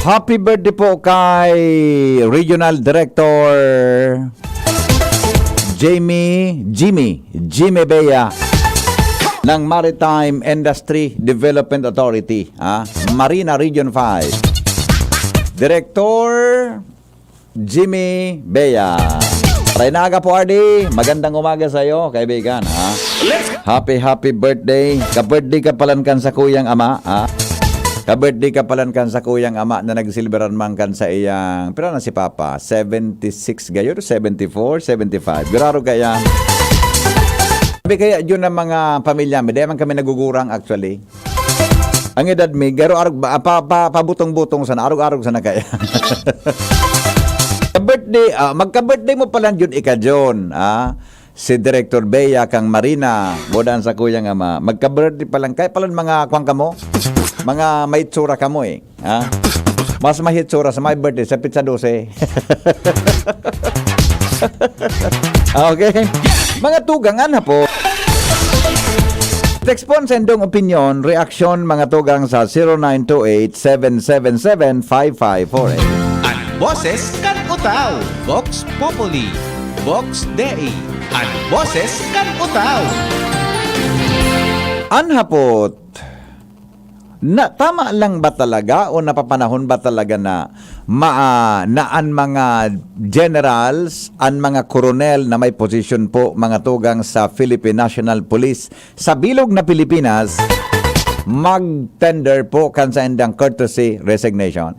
Happy birthday po kay Regional Director Jimmy Bea ng Maritime Industry Development Authority, Marina Region 5. Director Jimmy Bea. Renaga po, Ardy. Magandang umaga sa iyo, kaibigan. Happy birthday. Ka-birthday ka palan kan sa kuyang ama. Ka-birthday ka palan kan sa kuyang ama na nagsilberan man kan sa iyang, pero na si Papa, 76 gayon, 74, 75. Guraro kaya. Sabi kaya yun ng mga pamilya, may man kami nagugurang actually. Ang edad mi, garo arog pabutong-butong sana, arog-arog sana kaya. Ka-birthday, magka-birthday mo palan yun ika-John, si Director Bea kang Marina, bodan sa kuyang ama. Magka-birthday palan, kaya palan mga kwang kamo. Mga may tsura ka mo Mas mahit tsura sa my birthday sa pizza 12. Okay. Mga tugangan na po. Text po sendong opinion, reaction mga tugang sa 0928-777-5548. Ang boses kan utaw, Vox Populi, Vox Dei. Ang boses kan utaw. Anhapot. Tama lang ba talaga o napapanahon ba talaga na an mga generals, an mga koronel na may posisyon po mga tugang sa Philippine National Police sa bilog na Pilipinas mag-tender po kan sa endang courtesy resignation?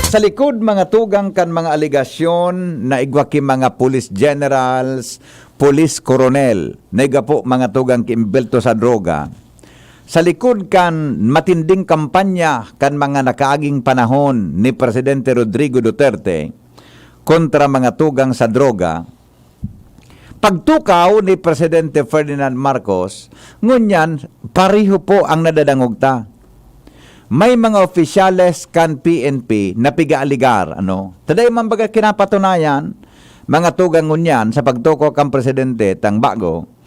Sa likod mga tugang kan mga aligasyon na igwaki mga police generals, police koronel, nega po mga tugang kimbelto sa droga. Sa likod kan matinding kampanya kan mga nakaaging panahon ni Presidente Rodrigo Duterte kontra mga tugang sa droga, pagtukaw ni Presidente Ferdinand Marcos, ngunyan pariho po ang nadadangogta. May mga opisyales kan PNP na pigaaligar, Taday man baga kinapatunayan, mga tugang ngunyan sa pagtukaw kan Presidente tang bago,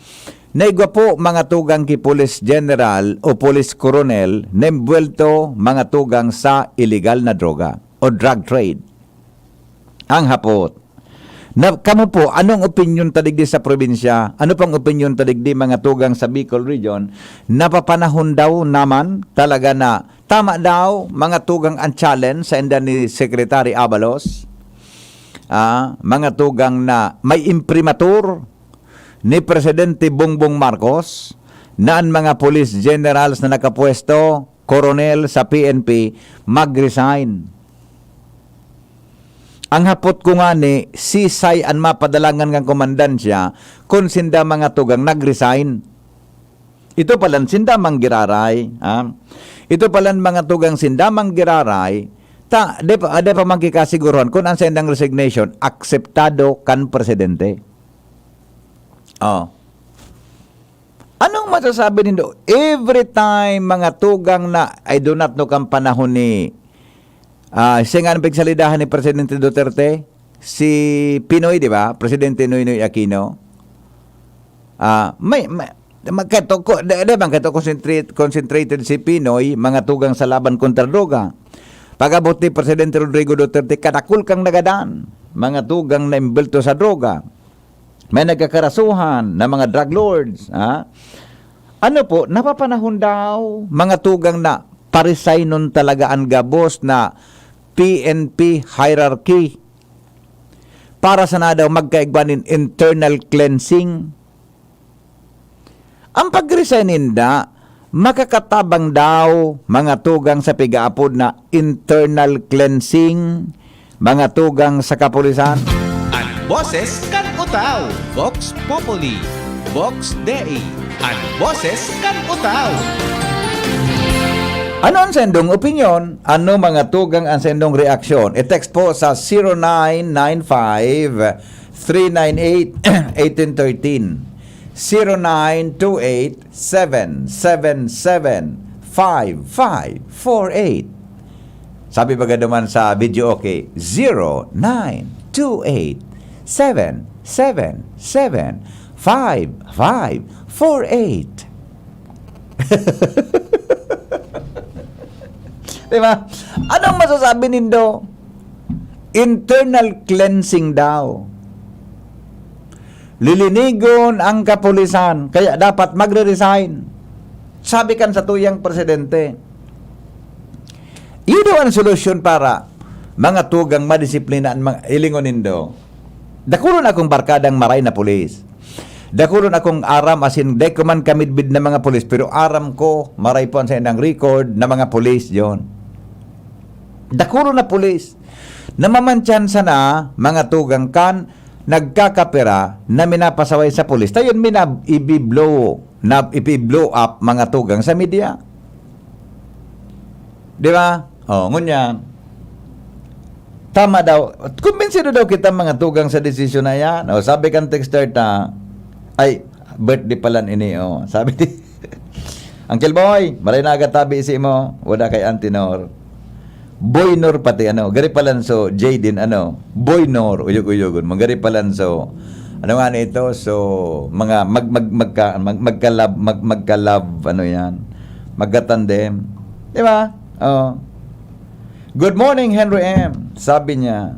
naigwa po mga tugang ki Police General o Police Coronel na imbuelto mga tugang sa illegal na droga o drug trade. Ang hapot. Kamo po, anong opinion tadigdi sa probinsya? Ano pang opinion tadigdi mga tugang sa Bicol Region? Napapanahon daw naman talaga na tama daw mga tugang ang challenge sa enda ni Secretary Abalos. Mga tugang na may imprimatur ni Presidente Bongbong Marcos na ang mga police generals na nakapwesto, koronel sa PNP, mag-resign. Ang hapot ko nga ni, sisay ang mapadalangan ng komandansya kung sinda mga tugang nag-resign. Ito palan sindamang giraray. Ito palan mga tugang sindamang giraray. De pa magkikasiguruhan kung ang sendang resignation, akseptado kan Presidente. Anong masasabi nindo? Every time mga tugang na I do not know kang panahon ni singan pigsalidahan ni Presidente Duterte, si Pinoy, di ba? Presidente Noynoy Aquino. Concentrated si Pinoy mga tugang sa laban kontra droga. Pagabot ni Presidente Rodrigo Duterte, kadakul kang nagadaan mga tugang na imbelto sa droga. May nagkakarasuhan na mga drug lords. Ano po, napapanahon daw mga tugang na parisay nun talaga ang gabos na PNP hierarchy para sa na daw magkaigbanin internal cleansing. Ang pag-resign ninda, makakatabang daw mga tugang sa pigaapod na internal cleansing, mga tugang sa kapulisan. Ang boses kan utaw, Vox Populi, Vox Dei. Ang boses kan utaw. Ano ang sendong opinion? Ano mga tugang ang sendong reaksyon? I-text po sa 0995-398-1813. 0928-777-5548. Sabi ba naman sa video okay? 0928-777-5548. Di ba? Anong masasabi nindo? Internal cleansing daw. Lilinigon ang kapulisan, kaya dapat magre-resign. Sabi kan sa tuyang presidente. Yun daw ang solusyon para mga tugang madisiplina ang mga ilingon nindo. Dakulon akong barkadang maray na pulis. Dakulon akong aram asin de ko man kamidbid na mga pulis, pero aram ko maray po sa indang record na mga pulis yon. Dakulon na pulis. Namamantyan sana mga tugang kan nagkakapera na minapasaway sa pulis. Tayon i-blow up mga tugang sa media. Di ba? O, ngunya. Tama daw. Kumbinsido daw kita mga tugang sa desisyon na yan. O, sabi kan texter ta, ay, birthday pala ini. O, sabi di, Uncle Boy, maray na agatabi isi mo. Wala kay Antinor. Boynor pati gari palanso Jaden Boynor uyog-uyogon magari palanso nga nito, so mga magkalab yan, magkatandem, di ba? Good morning Henry M, sabi niya.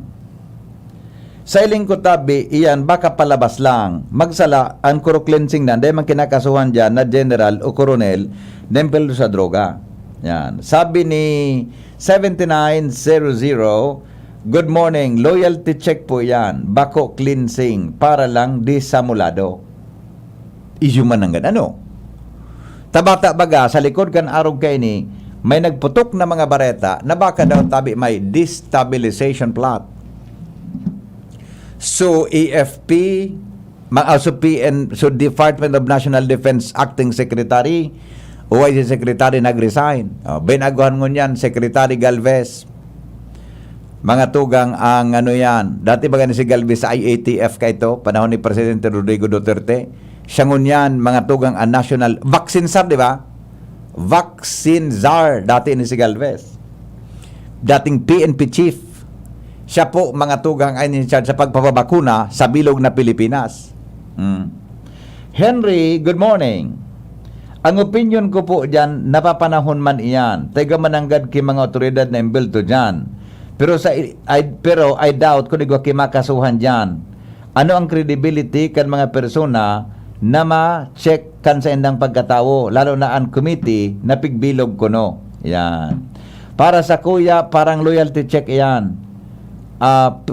Sa iling ko tabi iyan baka palabas lang magsala ang kuro cleansing na dahil man kinakasuhan dyan na general o koronel dempel sa droga. Yan. Sabi ni 7900, good morning, loyalty check po yan, bako cleansing, para lang disamulado. Isyuman ng tabata baga, sa likod kan arog kay ni, may nagputok na mga bareta, na baka daw tabi may destabilization plot. So, AFP, so Department of National Defense Acting Secretary, OIC Secretary nag-resign. Binaguhan mo niyan, Secretary Galvez. Mga tugang ang yan. Dati ba ni si Galvez sa IATF ka ito, panahon ni Presidente Rodrigo Duterte. Siya ngunyan, mga tugang ang national vaccine czar, di ba? Vaccine czar, dati ni si Galvez. Dating PNP chief. Siya po, mga tugang ay in charge sa pagpapabakuna sa bilog na Pilipinas. Henry, good morning. Ang opinion ko po dyan, napapanahon man iyan. Tega mananggad ki mga otoridad na imbelto dyan. Pero I doubt kung igwa ki makasuhan dyan. Ano ang credibility kan mga persona na ma-check kan sa indang pagkatawo, lalo na ang committee na pigbilog ko no. Yan. Para sa kuya, parang loyalty check yan.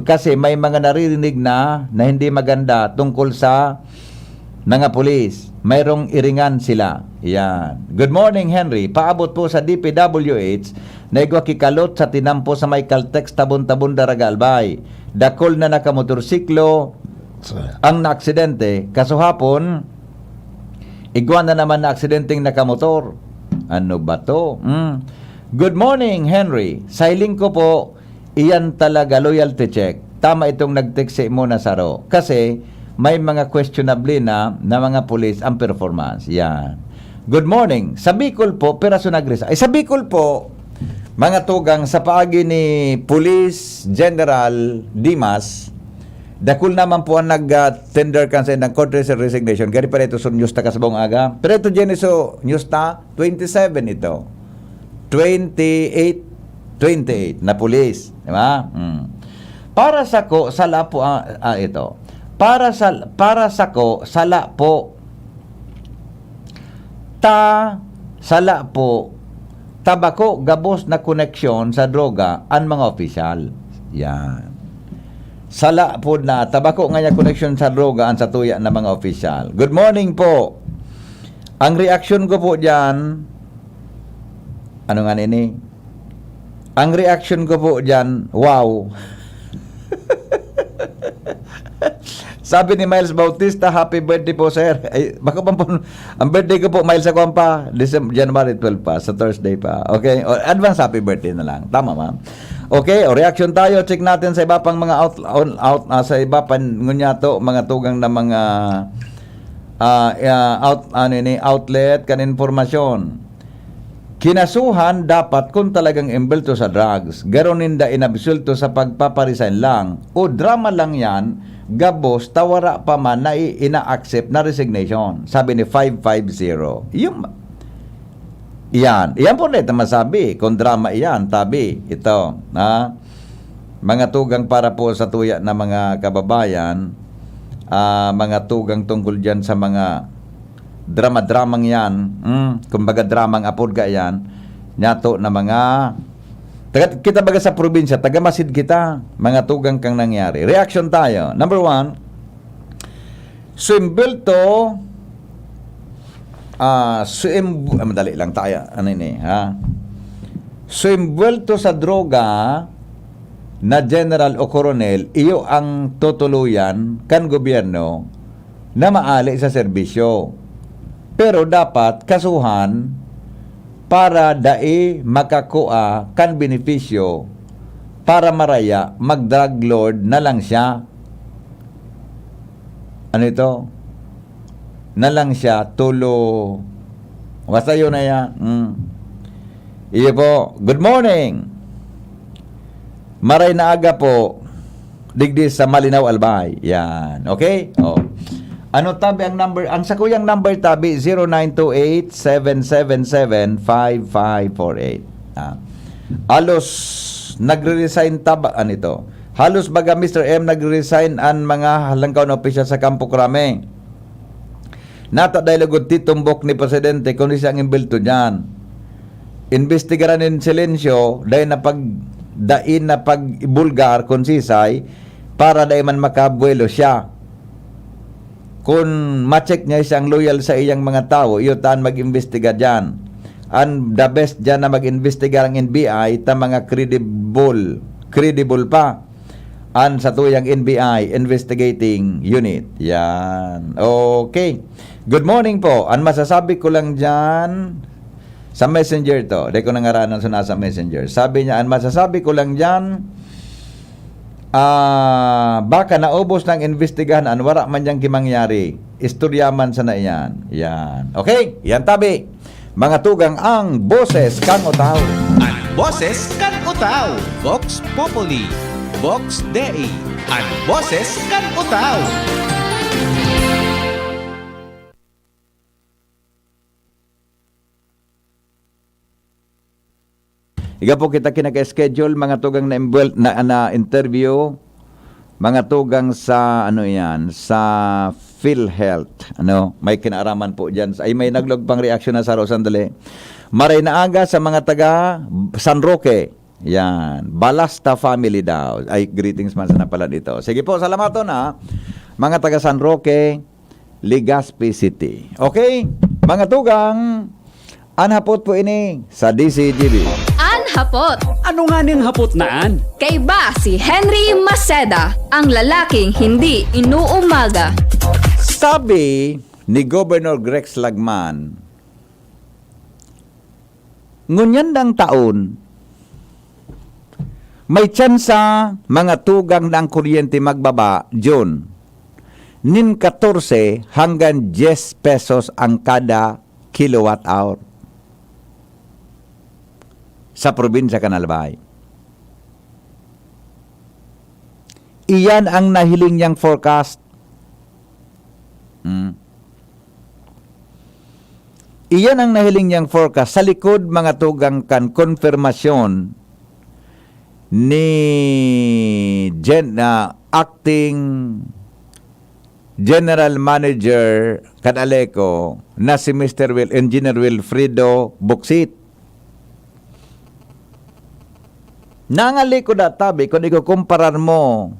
Kasi may mga naririnig na hindi maganda tungkol sa mga pulis. Mayroong iringan sila. Yan. Good morning, Henry. Paabot po sa DPWH na igwa kikalot sa tinampo sa may Caltex tabon-tabon Daragalbay. Dakol na nakamotorsiklo ang naaksidente. Kasuhapon, igwa na naman na aksidenteng nakamotor. Ano ba to? Good morning, Henry. Sailing ko po, iyan talaga loyalty check. Tama itong nag-text mo na saro. Kasi, may mga questionable na mga pulis ang performance. Yan. Good morning. Sa Bicol po, peraso nag-resign. Sa Bicol po, mga tugang sa paagi ni Police General Dimas, dakul naman po ang nag-tender kansa ng courtesy resignation. Gari pa ito sa news ta kasabong aga. Pero ito dyan so news ta, 27 ito. 28 na pulis. Diba? Para sa ko, sala po ito. Para sa ko, sala po. Sala po. Tabako, gabos na koneksyon sa droga ang mga opisyal. Yan. Sala po na tabako nga niya koneksyon sa droga ang sa tuya na mga opisyal. Good morning po. Ang reaksyon ko po dyan, ano nga nini? Ang reaksyon ko po dyan, wow. Sabi ni Miles Bautista, happy birthday po, sir. Ay, baka pa po, ang birthday ko po, Miles ako pa, January 12 pa, sa Thursday pa. Okay? O, advance happy birthday na lang. Tama, ma'am. Okay, o reaction tayo. Check natin sa iba pang mga sa iba pang ngunyato, mga tugang na mga outlet kan informasyon. Kinasuhan dapat kung talagang embelto sa drugs. Garoninda inabsulto sa pagpaparisign lang. O drama lang yan, gabos, tawara pa man na ina-accept na resignation. Sabi ni 550. Iyan po na masabi, kung drama iyan, tabi, ito, mga tugang para po sa tuya na mga kababayan, mga tugang tungkol dyan sa mga drama-dramang yan, kumbaga dramang apod ka yan, nyato na mga, kita baga sa probinsya, taga-masid kita, mga tugang kang nangyari. Reaction tayo. Number 1, suimbelto, madali lang tayo. Ano ini, ha? So, imbuelto sa droga na general o koronel, iyo ang tutuluyan kan gobyerno na maali sa serbisyo. Pero dapat kasuhan para dai makakuha kan benepisyo para maraya mag-drug lord na lang siya. Ano ito? Na lang siya tulo. Basta yun na yan. Iyo po, good morning. Maray na aga po. Digdi sa Malinaw, Albay. Yan. Okay? Oh. Ano tabi ang number? Ang sakuyang number tabi 0928-777-5548. Halos nagre-resign anito. Halos baga Mr. M nagre-resign ang mga halangkaw na opisyal sa Campo Crame. Nata dahil agad titumbok ni Presidente kung isang imbelto dyan. Investigaran in silensyo dahil dain na pag-bulgar konsisay para dahil man makabuelo siya. Kung ma-check niya isang loyal sa iyang mga tao, iyo taan mag-investiga dyan. And the best dyan na mag-investiga ang NBI ta mga credible pa. And sa tuyang NBI, Investigating Unit. Yan. Okay. Good morning po. Ang masasabi ko lang dyan, sa messenger to, di ko nangaranan sa nasa messenger. Sabi niya, ang masasabi ko lang dyan, baka naubos ng investigahan, wala man diyang kimangyari. Istoryaman sa na yan. Yan. Okay? Yan tabi. Mga tugang ang boses kang utaw. Ang boses kan utaw. Vox Populi. Vox Dei. Ang boses kan utaw. Iga po kita kinaka-schedule mga tugang na interview, mga tugang sa sa PhilHealth. May kinaaraman po diyan. Ay may naglog pang reaction na sa sandali. Maray na aga sa mga taga San Roque. Yan, Balasta family daw. Ay greetings man sa napalan dito. Sige po, salamaton na. Mga taga San Roque, Legazpi City. Okay? Mga tugang, anhapot po ini sa DCGB. Hapot. Ano nga ning hapot naan? Kay ba si Henry Maceda, ang lalaking hindi inuumaga. Sabi ni Governor Grex Lagman, ngunyandang taon, may tsansa mga tugang ng kuryente magbaba, June, nin 14 hanggang 10 pesos ang kada kilowatt hour. Sa probinsya Canalbay. Iyan ang nahiling niyang forecast. Iyan ang nahiling niyang forecast. Sa likod mga tugang kan konfirmasyon ni acting General Manager Canaleco na si Engineer Wilfredo Buxit. Nangali ko databi, kung ikukumparar mo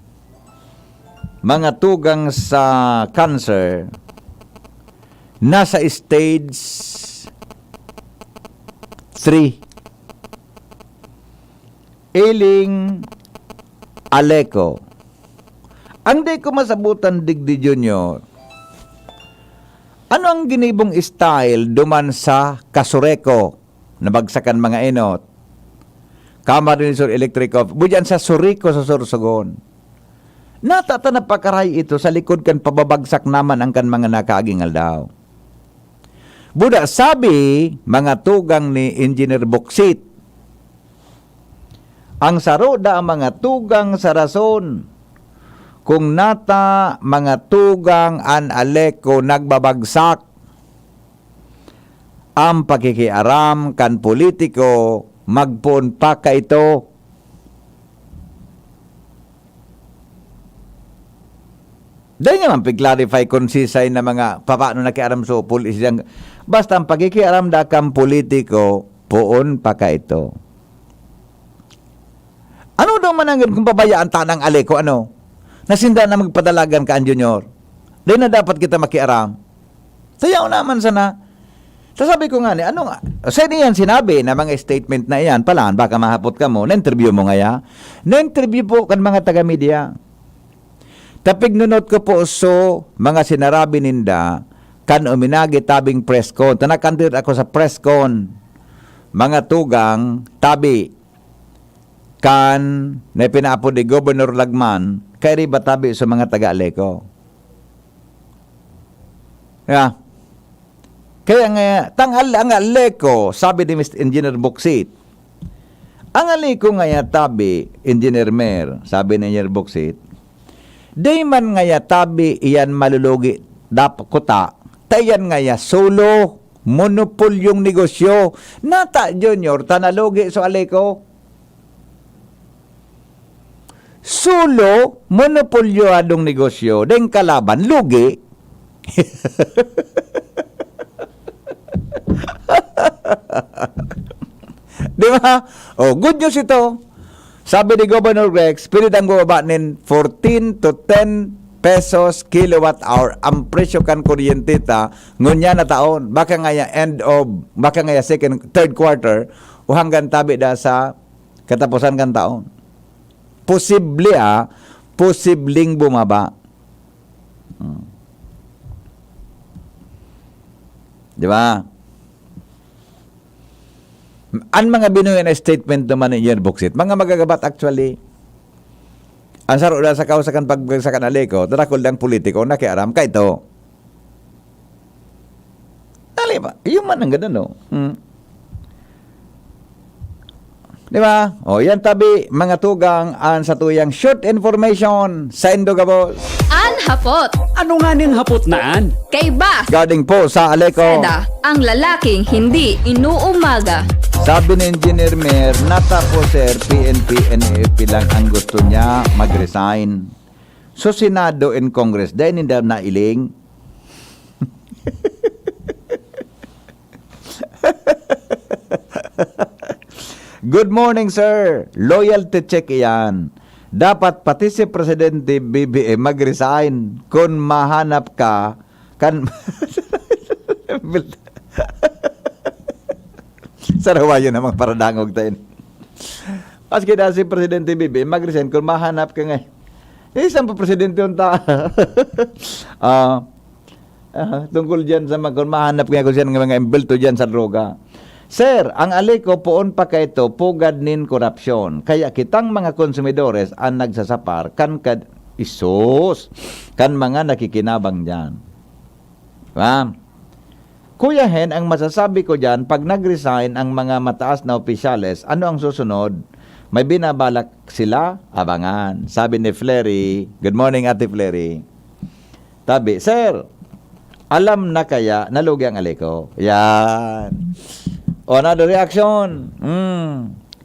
mga tugang sa cancer, nasa stage 3. Iling Aleco. Ang di ko masabutan digdi Junior, ano ang ginibong style duman sa Kasureko, nabagsakan mga enot? Camarinesor Electric Off. Budyan sa Surico sa Sorsogon. Natata na pakaray ito sa likod kan pababagsak naman ang kan mga nakaagingal daw. Buda sabi mga tugang ni Engineer Buxit. Ang saroda ang mga tugang sa rason. Kung nata mga tugang an Aleco nagbabagsak. ang pakikiaram kan politiko magpun pa ka ito. Dahil naman pag-clarify kung sisay na mga paano nakiaram so pulis yang basta ang pakikiaram da kang politiko puon pa ka ito. Ano daw manangin kung pabayaan tanang aleko ano? Nasinda na magpadalagan ka ang junior. Dahil na dapat kita makiaram. Sayaw naman sana. Sasabi ko nga ni, ano nga? Sa yan sinabi na mga statement na iyan, palaan, baka mahapot ka mo, na-interview mo nga ya. Na-interview po kan mga taga-media. Tapig nunot ko po so, mga sinarabi ninda, kan uminagi tabing press con. Tanakandir ako sa press con. Mga tugang, tabi, kan, na pinaapo ni Governor Lagman, kay riba tabi sa mga taga-aleko. Yeah. Kaya nga, ang aleko, sabi ni Mr. Engineer Boksit, ang aleko nga tabi, Engineer Mer, sabi ni Engineer Boksit, day man nga tabi, iyan malulugi, dapat kuta, tayan nga solo, monopolyong negosyo, nata junior, tanalugi so aleko, solo, monopolyo adong negosyo, deng kalaban, lugi, di ba? Oh, good news ito. Sabi ni Governor Rex, pilit ang bumaba nin 14 to 10 pesos kilowatt hour ang presyo kan kuryente ta ngunya na taon. Baka nga baka nga third quarter o hanggang tabi da sa katapusan kan taon. Posibleng bumaba. Di ba? Ang mga binuhay na statement naman ni Ian Boksit, mga magagabat actually. Ang saro na sa kausakan pagbagsakan aleko, tarakol lang politiko, nakiaram ka ito. Dali ba? Yung man ang ganda, no? Di ba? O, yan tabi, mga tugang, ang sa tuyang short information sa Indogabos. An hapot Ano nga ning hapot naan? kay Bas Guarding po sa Aleko. Seda, ang lalaking hindi inuumaga. Sabi ni Engineer Mer, natapos sir, PNP, NAFP lang ang gusto niya mag-resign. So, Senado and Congress, dahil hindi na iling. Good morning, sir. Loyalty check iyan. Dapat pati si Presidente BBM mag-resign kung mahanap ka kan sarawayo namang paradangog tayo. As kaya si Presidente BBM mag-resign kung mahanap ka nga. Isang pa Presidente yung tungkol dyan sa kung mahanap ka kung siya ng mga embelto dyan sa droga. Sir, ang aleko poon pa ka ito pugad nin korupsyon. Kaya kitang mga konsumidores ang nagsasapar kan isos kan mga nakikinabang dyan. Diba? Kuya Hen, ang masasabi ko dyan, pag nag-resign ang mga mataas na opisyales, ano ang susunod? May binabalak sila? Abangan. Sabi ni Flery, good morning Ate Flery. Tabi, sir, alam na kaya nalugi ang aleko? Yan. O, another reaction.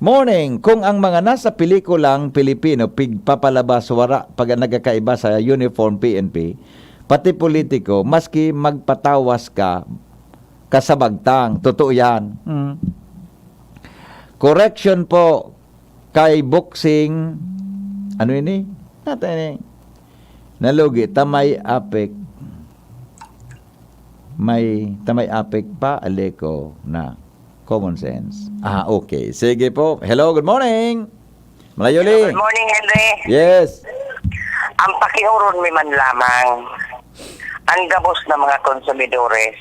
Morning, kung ang mga nasa pelikulang Pilipino pigpapalabas wara pag nagkakaiba sa uniform PNP, pati politiko, maski magpatawas ka, kasabagtang, totoo yan. Correction po kay boxing, ano ini? Natin ini. Nalugi, tamay apek pa, aleko na. Common sense. Okay. Sige po. Hello, good morning. Malayuli. Good morning, Henry. Yes. Ang pakiuron may man lamang ang gabos ng mga konsumidores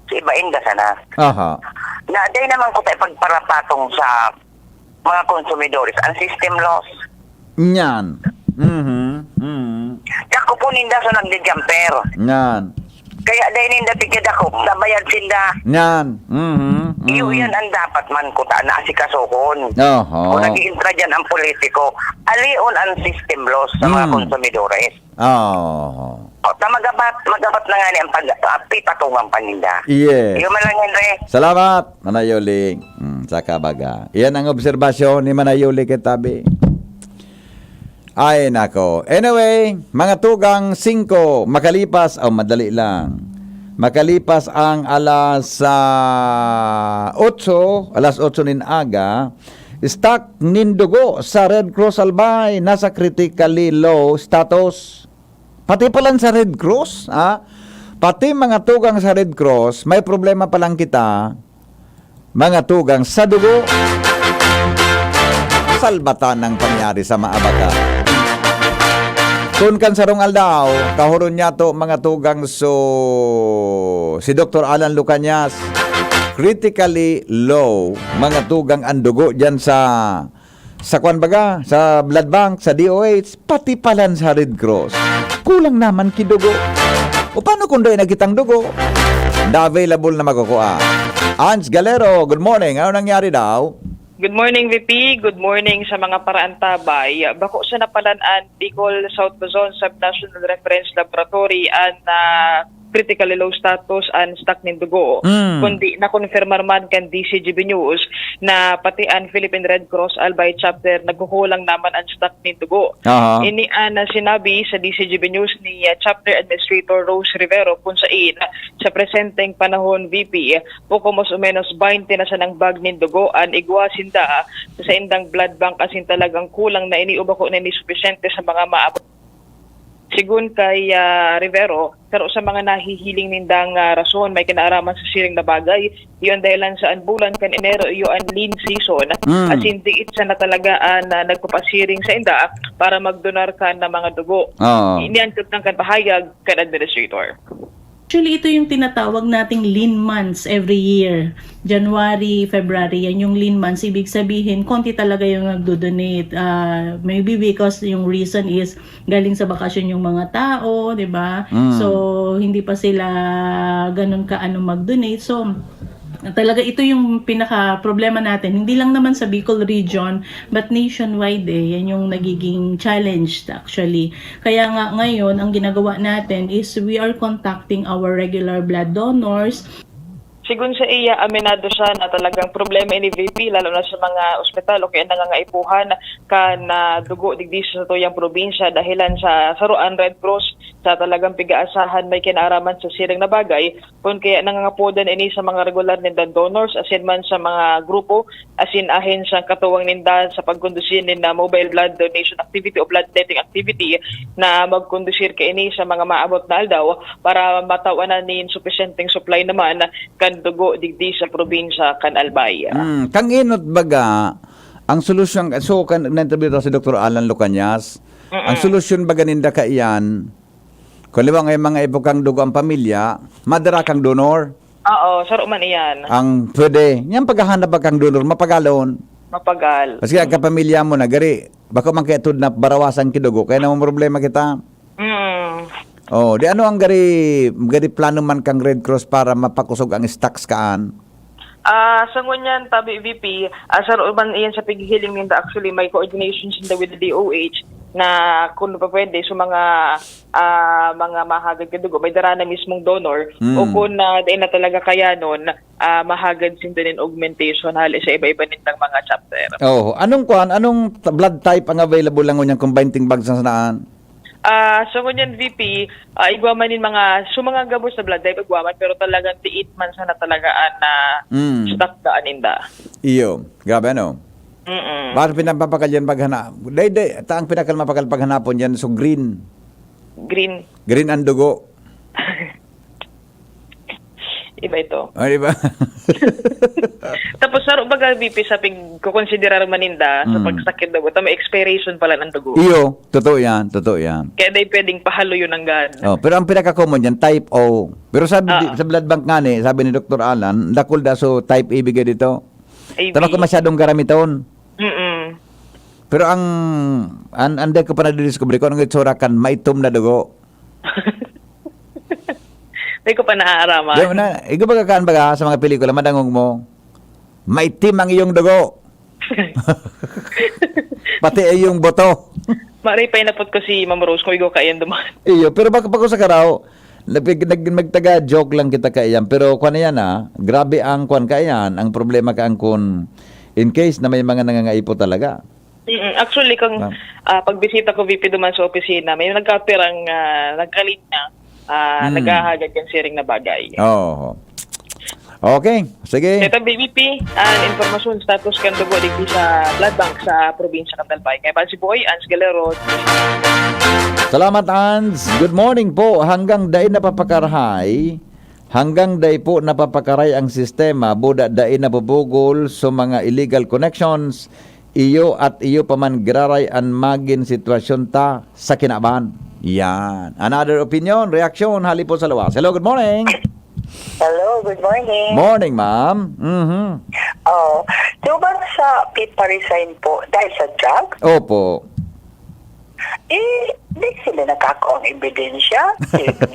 sa ibain da sana. Aha. Na day naman ko tayo pagparapatong sa mga konsumidores ang system loss. Nyan. Dako po ninda sa nagdi-jumper. Nyan. Kaya day ninda tigad ako, nabayad sinda. Nyan. Iyo yan ang dapat man ko ta na asikasuhon. Oho. O nag-iintra dyan ang politiko, alion ang system loss sa mga konsumidores. Oh. O, magabat na nga ni ang patungang paninda. Yes. Iyo man lang, Henry. Salamat, Manayuling. Saka baga. Yan ang obserbasyon ni Manayuling kitabi. Ay, nako. Anyway, mga tugang 5, makalipas, madali lang. Makalipas ang alas 8 nin aga, stock nindugo sa Red Cross Albay, nasa critically low status. Pati palang sa Red Cross, pati mga tugang sa Red Cross, may problema palang kita, mga tugang sa dugo. Salbatan ng pangyari sa Maabaga. Kung kan sarong aldaw, kahuron niya to mga tugang si Dr. Alan Lucanyas, critically low, mga tugang ang dugo dyan sa kwan baga, sa blood bank, sa DOH, pati palan sa Red Cross. Kulang naman kidugo. O paano kung doon nagkitang dugo? Na available na makukuha. Ans Galero, good morning. Ano nangyari daw? Good morning, VP. Good morning sa mga paraantabay. Bako sa napalanaan, Bicol, South Luzon, Sub-National Reference Laboratory, and critically low status and stock ng dugo. Kundi na-confirmar man kan DCGB News na pati ang Philippine Red Cross Albay Chapter nagkukulang naman ang stock ng dugo. Ini na sinabi sa DCGB News ni Chapter Administrator Rose Rivero kung saan sa presenteng panahon, VP, poko mas o menos 20 na sa ng bag ng dugo ang igwasin da sa indang blood bank asin talagang kulang na iniuba ko na inisupisyente sa mga maabot. Sigun kay Rivero, pero sa mga nahihiling nindang rason, may kinaaraman sa siring na bagay, iyon dahilan sa bulan kan Enero, iyon lean season, as in diit sa na talaga na nagpapasiring sa inda para magdonar ka ng mga dugo. Iniantod ng kan pahayag kan administrator. Actually, ito yung tinatawag nating lean months every year. January, February, yan yung lean months. Ibig sabihin, konti talaga yung nagdo-donate. Maybe because yung reason is galing sa bakasyon yung mga tao, di ba? So, hindi pa sila ganun kaano mag-donate. So, talaga ito yung pinaka-problema natin. Hindi lang naman sa Bicol region, but nationwide yan yung nagiging challenge actually. Kaya nga ngayon, ang ginagawa natin is we are contacting our regular blood donors. Sigun sa iya, aminado siya na talagang problema ni VP, lalo na sa mga ospital o kaya nangangaipuhan ka na dugo digdi sa tuyang probinsya dahilan sa saruan Red Cross sa talagang pigaasahan may kinaaraman sa siring na bagay kung kaya nangangapodan ini sa mga regular nindan donors asin man sa mga grupo asin ahin sa katuwang nindan sa pagkondusir na mobile blood donation activity o blood letting activity na magkondusir ka ini sa mga maabot na aldaw para matawanan ni sufficienteng supply naman kan dugo digdi sa probinsya kan Albay. Kang inot baga ang solusyon so kan na-interview si Dr. Alan Lucanyas. Ang solusyon baga ninda ka iyan kung liwa ngay mga ibukang dugo ang pamilya, madara kang donor. Oo, saro man iyan. Ang pwede. Yan paghahanap ba kang donor, mapagalon. Mapagal. Kasi ang kapamilya mo na, gari, baka man kaya na barawasan kidugo, kaya naman problema kita. Di ano ang gari plano man kang Red Cross para mapakusog ang stocks kaan? Sa ngunyan, tabi VP, saro man iyan sa paghihiling ninda actually may coordination sinda with the DOH na kung pa pwede so mga mahagad kadugo may dara na mismong donor o kung di na talaga kaya nun mahagad sinda nin augmentation hali sa iba-iba nitang mga chapter. Anong blood type ang available lang ngunyan combining bags sa sanaan? So ngunyan VP, igwaman nin mga gabos sa blood type igwaman pero talagang tiit man sana talagaan na stock daan inda. Iyo, grabe ano? Bakit pinapapakal yan paghanap? Ang pinakal mapakal paghanapon yan, so green. Green ang dugo. Iba ito. Diba? Tapos saro baga VP sa pagkukonsiderar maninda sa pagsakit dugo, may expiration pala ng dugo. Iyo, totoo yan. Kaya day pwedeng pahalo yun ang gan. Pero ang pinaka-common yan, type O. Pero sabi sa blood bank nga sabi ni Dr. Alan, dakul da so type A bigay dito. Tama ko masyadong garamiton. Pero ang anday ko pa na-discover ko anong itsura kan maitom na dugo. Hindi ko pa naaaraman. Ikaw baga kaan baga sa mga pelikula, madangog mo, maitim ang iyong dugo. Pati ay yung boto. Maripay na po ko si Ma'am Rose kung igo kayan duman. Iyo, pero baka pa ko sa karaw, magtaga joke lang kita kaiyan, pero kuan yan grabe ang kuan kaiyan, ang problema ka ang kun in case na may mga nangangaipo talaga. Actually, kung pagbisita ko VP duman sa opisina, may nagkapirang nagkalinya, naghahagad yung siring na bagay. Oh. Okay, sige. Ito VP, ang informasyon status kan dugo digdi sa blood bank sa probinsya ng Talbay. Kaya pa si Boy, Ans Galero. Salamat, Ans. Good morning po. Hanggang day napapakarahay, hanggang day po napapakaray ang sistema, buda day nabubugol sa mga illegal connections, iyo at iyo paman graray ang magin sitwasyon ta sa kinaban. Yan. Another opinion, reaction, hali po sa lawas. Hello, good morning. Hello, good morning. Morning, ma'am. Oh, di ba sa pa-resign po dahil sa drugs? Opo. Di sila nakakaong ebidensya.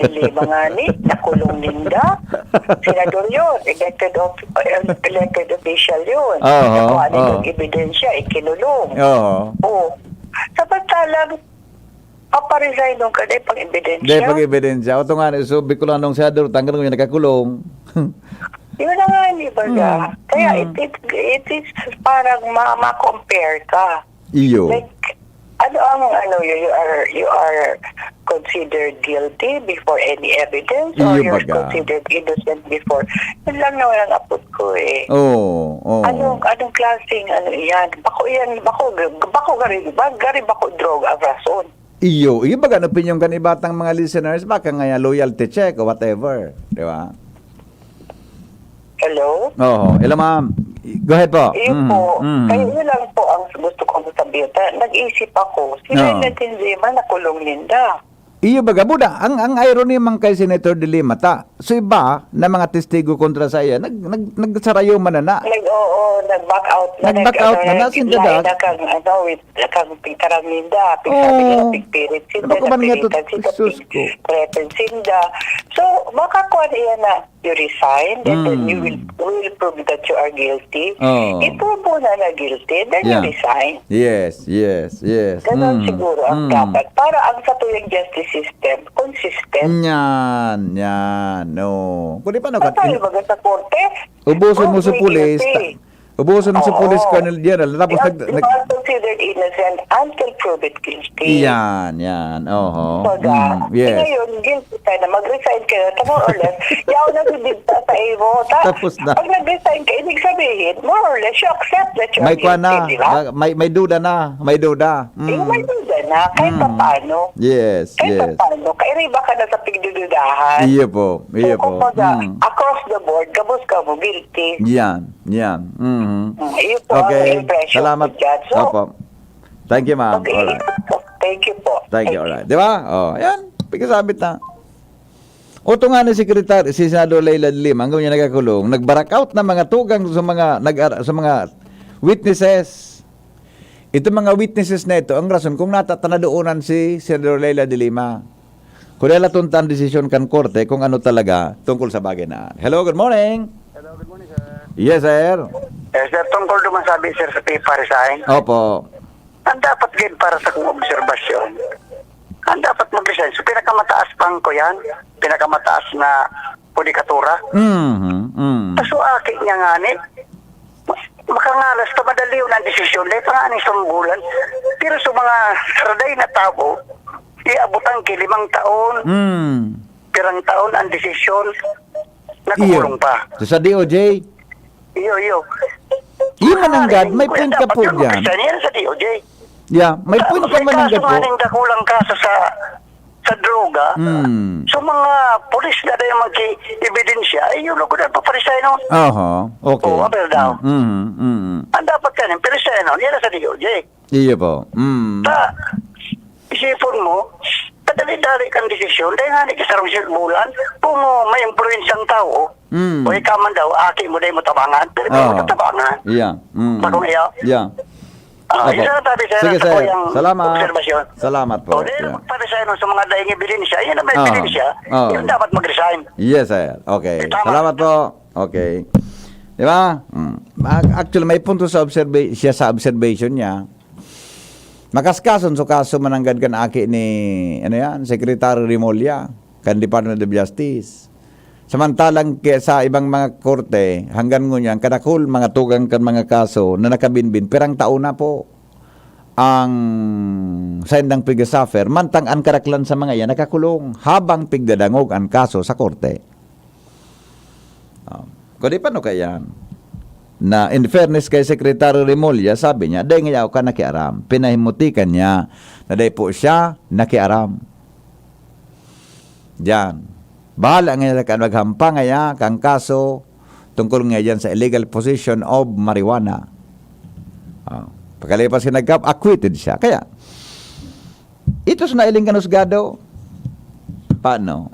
Hindi mga nakulong ninda. Senador yun, elected official yun. Nakuha nilang ebidensya, ikinulong. Oo. Samantalang, paparesign nung kanay pang ebidensya. Dahil pag-ebidensya. O ito nga, so, bikulan nung senador, tanggal nung yung nakakulong. Yun na nga, di ba ka? Kaya it is parang ma-compare ka. Iyo. Like, you are considered guilty before any evidence or Iyo you're baga. considered innocent before. Yun lang naman ang apot ko eh. Oo. Anong klaseng yan? Bako gari bako drug ang rason. Iyo baga ano opinion kan ibatang mga listeners, baka nga loyalty check o whatever, di ba? Hello? Oo. Hello, ma'am. Go ahead po. Yun po. Kaya yun lang po ang gusto kong sabihin. Nag-isip ako, sila natin Zima nakulong linda. Iyo baga, buda, ang irony man kay Senator De Lima, so iba na mga testigo kontra sa iya, nagsarayo man na. Nag-back out na. Nag-back out na, sindadag. Nakang pigtarang linda. Pigsabi nila, pigpirit sinda. Ano ko man nga ito, Pigpirit sus ko. sinda. So, makakuha niya na, you resign, and then you will prove that you are guilty. I-prove mo na guilty, then you resign. Yes. Ganon siguro ang dapat. Para ang sa tuyang justice system, consistent. Yan, no. Kung di pa Tayo baga sa korte? ubuson mo sa pulis, ubuson mo sa pulis, Oo. Colonel General, tapos You are considered innocent until proven guilty. yan, oho. Yes. Ngayon, guilty ka na, mag-resign ka na, more or less, yaw na bibigta sa iyo. Tapos na. Pag nag-resign ka, ibig sabihin, more or less, you accept that you are May kwa guilty, di ba? na, may duda na, may duda. May duda na, kahit pa paano. Yes. Kahit pa paano, kaya rin ba ka na sa pigdududahan? Iyo po. So, kumbaga, across the board, kabos ka mo, guilty. Yan. Iyo po ang Okay, impression salamat. ko dyan. So, Opo. Thank you, ma'am. okay. Alright. Thank you po. Thank you, alright. Di ba? Yan. Pagkasabit na. O ito nga na sekretary, si Senador Leila de Lima, hanggang niya nagkakulong, nag-barak out na mga tugang sa mga witnesses. Ito mga witnesses na ito, ang rason kung natatanaduunan si Senador Leila de Lima. Kung nila tuntan desisyon kan korte kung ano talaga tungkol sa bagay na. Hello, good morning. Hello, good morning, sir. Yes, sir. Sir, tungkol naman sabi, sir, sa pa-resign, Opo. ang dapat din para sa kong obserbasyon, ang dapat mag-resign. So, pinakamataas pang ko yan, pinakamataas na pudikatura. So, akin niya nga ni, makangalas ka madali yun ang desisyon, dahil pa nga ni isang bulan. Pero sa mga saraday na tao, iabutan ki 5 taon, pirang taon ang desisyon, nagkulong pa. So, sa DOJ, Iyo. Iyo mananggad, may point ka po dyan. Dapat yan sa DOJ. Yeah, may point ka mananggad po. Kaso nga dakulang kaso sa droga, so mga polis na rin mag-ebidensya, ay yun ako na paparisay nun. Okay. Oo, apel daw. Ang dapat ka rin, parisay nun, yan sa DOJ. Iyo po. Isipon mo, padali-dali kang desisyon, dahil nga ni kasarang bulan, kung may influensyang tao, o ikaw man daw, aki mo dahil mo tabangan, pero mo tabangan. Yeah. Bagong iyo? Yeah. Isa na tabi, sir. Sige, Ako sir. yung Salamat. obserbasyon. Salamat po. O, dahil magparesign nun sa mga daing ebidensya, yan na may ebidensya, yun dapat mag-resign. Yes, sir. Okay. Tama. Salamat po. Okay. Di ba? Actually, may punto siya sa observation niya. Makaskason so kaso mananggad kan aki ni Secretary Rimulya kan Department of Justice. Samantalang sa ibang mga korte hanggang ngunyan kadakol mga tugang kan mga kaso na nakabinbin perang taon na po ang saindang pigasafer mantang ang karaklan sa mga yan nakakulong habang pigdadangog ang kaso sa korte. Kundi paano kaya? Na in fairness kay Secretary Rimulya, sabi niya, day ngayaw ka nakiaram. Pinahimutikan niya na day po siya nakiaram. Diyan. Bahala nga ka maghampa ngaya kang kaso tungkol nga dyan sa illegal possession of marijuana. Pagkalipas kinagkap, acquitted siya. Kaya, ito sa nailing kanusgado. Paano?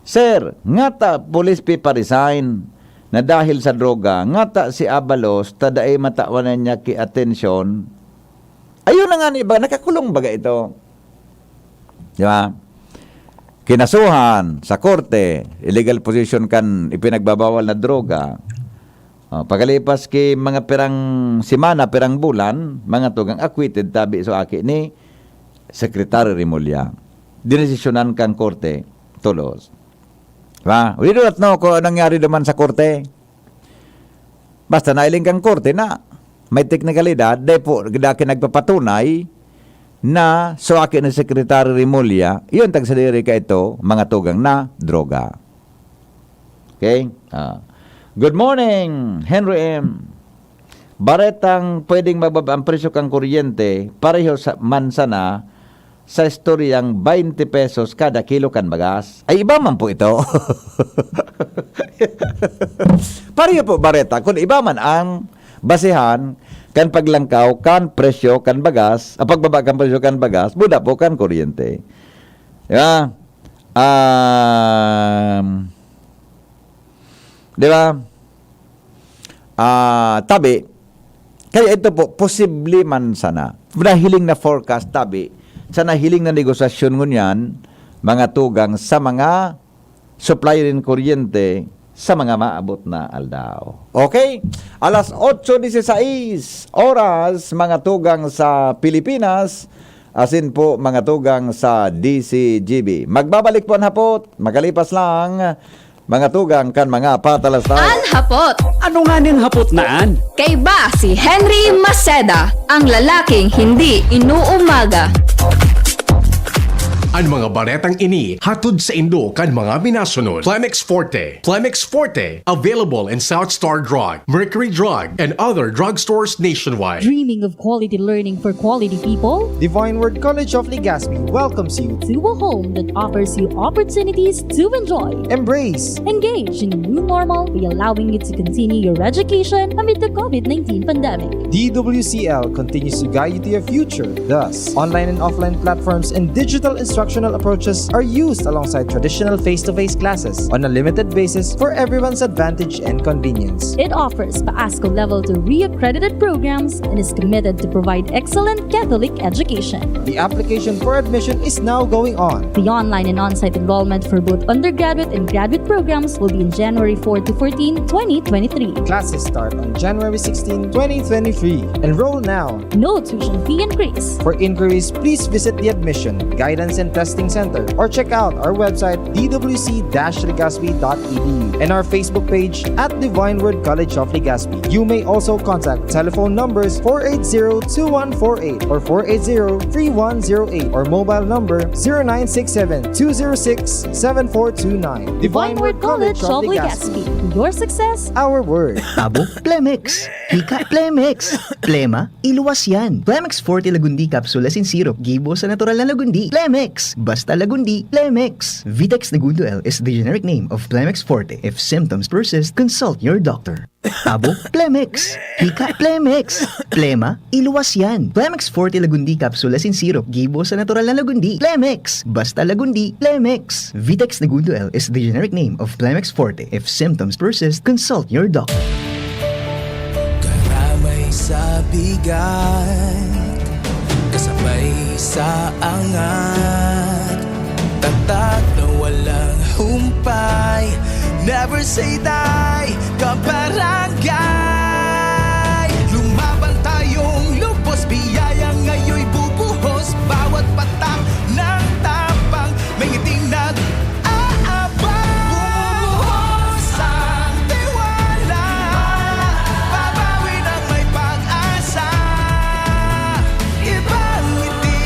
Sir, ngata police resign na dahil sa droga, ngata si Abalos, tadaay matawanan niya ki atensyon. Ayun na nga ni ba, nakakulong baga ito. Di ba? Kinasuhan sa korte, illegal possession kan ipinagbabawal na droga. Pagkalipas ki mga perang simana, perang bulan, mga tugang acquitted tabi so aki ni Secretary Rimulya. Dinesisyonan kang korte, tulos. Diba? We do not know kung nangyari naman sa korte. Basta nailing kang korte na may teknikalidad, dahil po nagpapatunay na so akin ng Secretary Rimulya, yun tagsaliri ka ito, mga tugang na droga. Okay? Good morning, Henry M. Baretang pwedeng mababa ang presyo kang kuryente, pareho sa mansana sa istoryang 20 pesos kada kilo kan bagas. Ay, iba man po ito. Pareho po, Bareta, kung iba man ang basihan kan paglangkaw kan presyo kan bagas, pagbaba kan presyo kan bagas, buda po kan kuryente. Yeah. Di ba? Tabi, kaya ito po, posible man sana. Nahiling na forecast, tabi, sa nahiling na negosasyon ngunyan, mga tugang sa mga supply rin kuryente, sa mga maabot na aldaw. Okay? Alas 8:16 oras, mga tugang sa Pilipinas, asin po mga tugang sa DCGB. Magbabalik po ang hapot, magalipas lang, mga tugang kan mga patalastan. An hapot! Ano nga ning hapot naan? Kay ba si Henry Maceda, ang lalaking hindi inuumaga. Ang mga baretang ini hatod sa Indo kan mga binasunod. Plemex Forte. Plemex Forte, available in South Star Drug, Mercury Drug, and other drugstores nationwide. Dreaming of quality learning for quality people? Divine Word College of Legazpi welcomes you To a home that offers you opportunities to enjoy, embrace, engage in a new normal by allowing you to continue your education amid the COVID-19 pandemic. DWCL continues to guide you to your future. Thus, online and offline platforms and digital instructional approaches are used alongside traditional face-to-face classes on a limited basis for everyone's advantage and convenience. It offers PAASCO level 2 re-accredited programs and is committed to provide excellent Catholic education. The application for admission is now going on. The online and on-site enrollment for both undergraduate and graduate programs will be in January 4 to 14, 2023. Classes start on January 16, 2023. Enroll now. No tuition fee increase. For inquiries, please visit the Admission, Guidance and Testing Center or check out our website dwc-legazpi.edu and our Facebook page at Divine Word College of Legazpi. You may also contact telephone numbers 480-2148 or 480-3108 or mobile number 0967-206-7429. Divine Word College of Legazpi. Your success, our word. Abo, Plemex. Hika, Plemex. Plema, iluwas yan. Plemex Forte Lagundi Capsule Asin Syrup. Gibo sa natural na Lagundi. Plemex. Basta Lagundi. Plemex. Vitex Nagundo L is the generic name of Plemex Forte. If symptoms persist, consult your doctor. Abo, Plemex. Hika, Plemex. Plema, iluwas yan. Plemex Forte Lagundi Capsule Asin Syrup. Gibo sa natural na Lagundi. Plemex. Basta Lagundi. Plemex. Vitex Nagundo L is the generic name of Plemex Forte. If symptoms persist, consult your doctor. Karamay sa bigat, kasabay sa angat, tatak na walang humpay, never say die, kabarangay. Lumaban tayong lubos, biyaya ngayon'y bubuhos. Bawat patak ng tapang, may ngiting nag-aabang. Bumubuhos ang tiwala, babawi ng may pag-asa. Ibang ngiti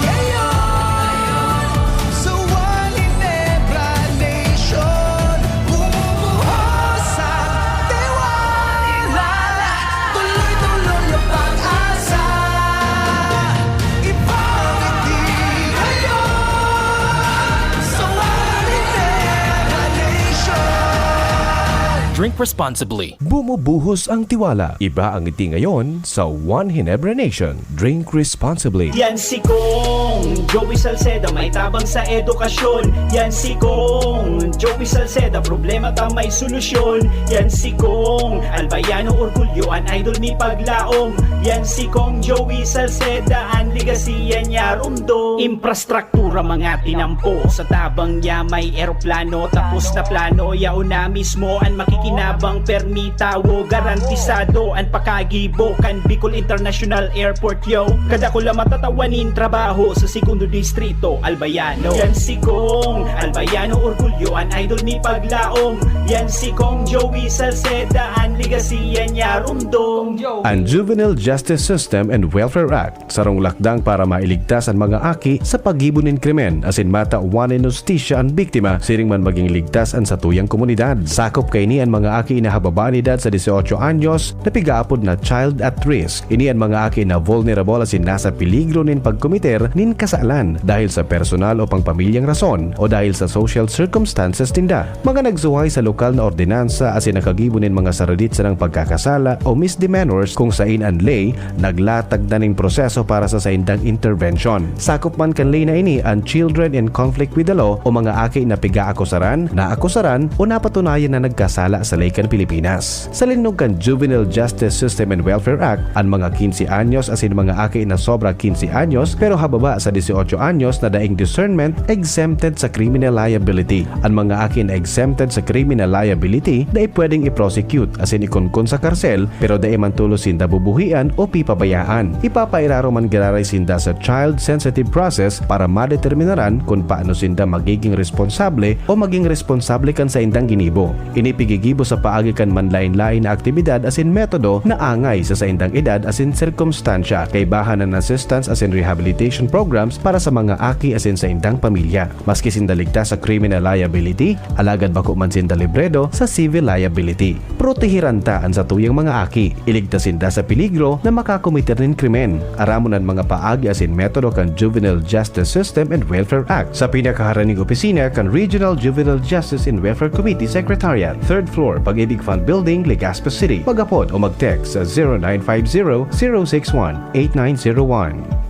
ngayon sa One Ginebra Nation. Bumubuhos ang tiwala, tuloy-tuloy ang pag-asa. Ibang ngiti ngayon sa One Ginebra Nation. Drink responsibly. Bumubuhos ang tiwala. Iba ang ngiti ngayon sa One Ginebra Nation. Drink responsibly. Yan si Kong Joey Salceda, may tabang sa edukasyon. Yan si Kong Joey Salceda, problema ta may solusyon. Yan si Kong Albayano, orgulyo an idol ni paglaom. Yan si Kong Joey Salceda, ang ligasiya niya rumdo. Infrastruktura mga tinampo, sa tabang niya may eroplano. Tapos na plano, yaon na mismo ang makikinabang permitawo. Garantisado ang pakagibo kan Bicol International Airport yo. Kada ko lang matatawanin trabaho sa segundo distrito Albayano. Yan si Kong Albayano, orgulyo an idol ni paglaom. Yan si Kong Joey Salceda, ang ligasiya niya rumdong. Ang Juvenile Justice System and Welfare Act sarong lakdang para mailigtas ang mga aki sa paghibunin krimen asin mata wanen justisya ang biktima siring man maging ligtas ang satuyang komunidad. Sakop kay ni ang mga aki inahababa ni edad sa 18 anyos na pigaapod na child at risk. Ini ang mga aki na vulnerable asin nasa peligro nin pagkomiter nin kasalan dahil sa personal o pangpamilyang rason o dahil sa social circumstances tinda. Mga nagsuway sa lokal na ordinansa asin nakagibo nin mga saradit sa ng pagkakasala o misdemeanors kung sain ang lay naglatag na ning proseso para sa saindang intervention. Sakop man kan lay na ini ang children in conflict with the law o mga aki na piga-akusaran, naakusaran o napatunayan na nagkasala sa laykan Pilipinas. Sa linog kan Juvenile Justice System and Welfare Act, ang mga 15 anyos asin mga aki na sobra 15 anyos pero hababa sa 18 anyos na daing discernment exempted sa criminal liability. Ang mga aki na exempted sa criminal liability na pwedeng i-prosecute asin ikunkun sa karsel pero daing mantulo sinda bubuhian o pipabayaan. Ipapairaro man gararay sinda sa child sensitive process para madeterminaran kung paano sinda magiging responsable o maging responsable kan sa indang ginibo. Inipigigibo sa paagi kan manlain-lain na aktibidad asin metodo na angay sa saindang edad asin sirkumstansya kay bahan ng assistance asin rehabilitation programs para sa mga aki asin sa indang pamilya. Maski sinda ligtas sa criminal liability, alagad bako man sinda libredo sa civil liability. Protehiran ta ang sa tuyang mga aki, iligtas sinda sa peligro na makakomiter nin krimen. Aramon ang mga paagi asin metodo kan Juvenile Justice System and Welfare Act sa pinakaharaning opisina kan Regional Juvenile Justice and Welfare Committee Secretariat, 3rd floor, Pag-ibig Fund Building, Legazpi City. Magapod o mag-text sa 0950-061-8901.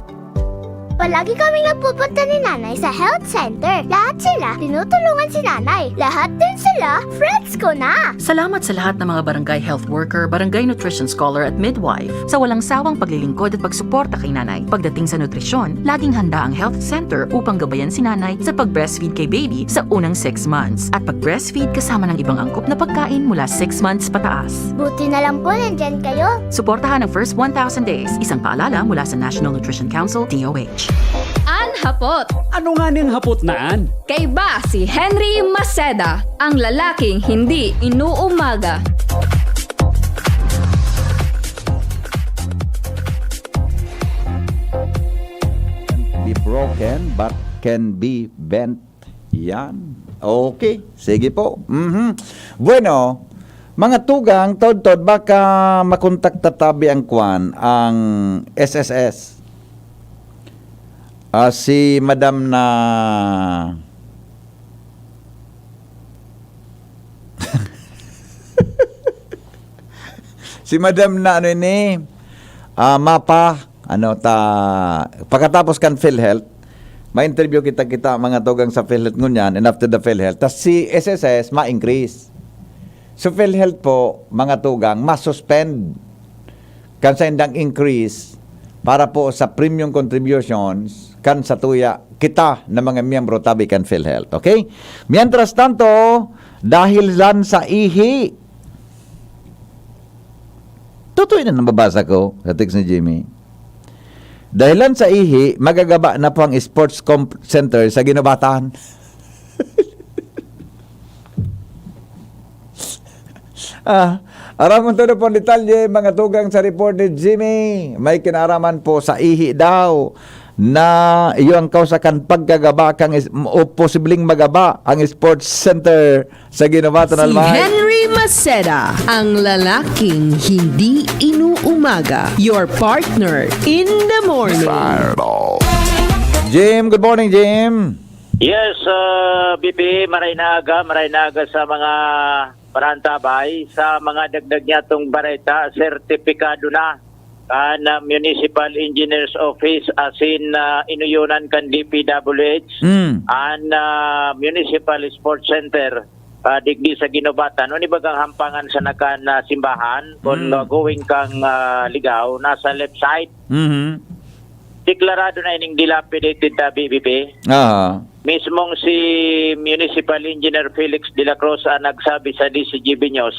Palagi kami napupunta ni nanay sa health center. Lahat sila tinutulungan si nanay. Lahat din sila friends ko na. Salamat sa lahat ng mga barangay health worker, barangay nutrition scholar at midwife sa walang sawang paglilingkod at pagsuporta kay nanay. Pagdating sa nutrisyon, laging handa ang health center upang gabayan si nanay sa pag-breastfeed kay baby sa unang 6 months at pag-breastfeed kasama ng ibang angkop na pagkain mula 6 months pataas. Buti na lang po nandyan kayo. Suportahan ang first 1,000 days. Isang paalala mula sa National Nutrition Council, DOH. An hapot. Ano nga ning hapot naan? Kay ba si Henry Maceda, ang lalaking hindi inuumaga. Be broken but can be bent. Yan. Okay. Sige po. Bueno, mga tugang, tod-tod, baka makontak tatabi ang kwan, ang SSS. Si Madam na si Madam na ano ini mapa ano ta pagkatapos kan PhilHealth ma-interview kita mga tugang sa PhilHealth ngunyan and after the PhilHealth tas si SSS ma-increase. So PhilHealth po mga tugang ma-suspend kan sa indang increase para po sa premium contributions kan sa tuya kita na mga miyembro tabi kan PhilHealth. Okay? Mientras tanto, dahil lan sa ihi, totoo na nababasa ko sa text ni Jimmy. Dahil lan sa ihi, magagaba na po ang sports center sa Ginobatan. Aramon to po detalye, mga tugang sa report ni Jimmy. May kinaraman po sa ihi daw na iyong kausakan pagkagaba kang o posibleng magaba ang sports center sa Ginobatan. Si Henry Maceda, ang lalaking hindi inuumaga. Your partner in the morning. Jim, good morning, Jim. Yes, BP, maray na aga sa mga parantabay sa mga dagdag niya itong bareta, sertipikado na na Municipal Engineer's Office asin inuyunan kan DPWH and Municipal Sports Center digdi sa Ginobatan. Ano bagang hampangan sa nakan simbahan kung going kang ligaw nasa left side. Deklarado na ining dilapidated na BBP. Mismong si Municipal Engineer Felix de la Cruz ang nagsabi sa DCGB News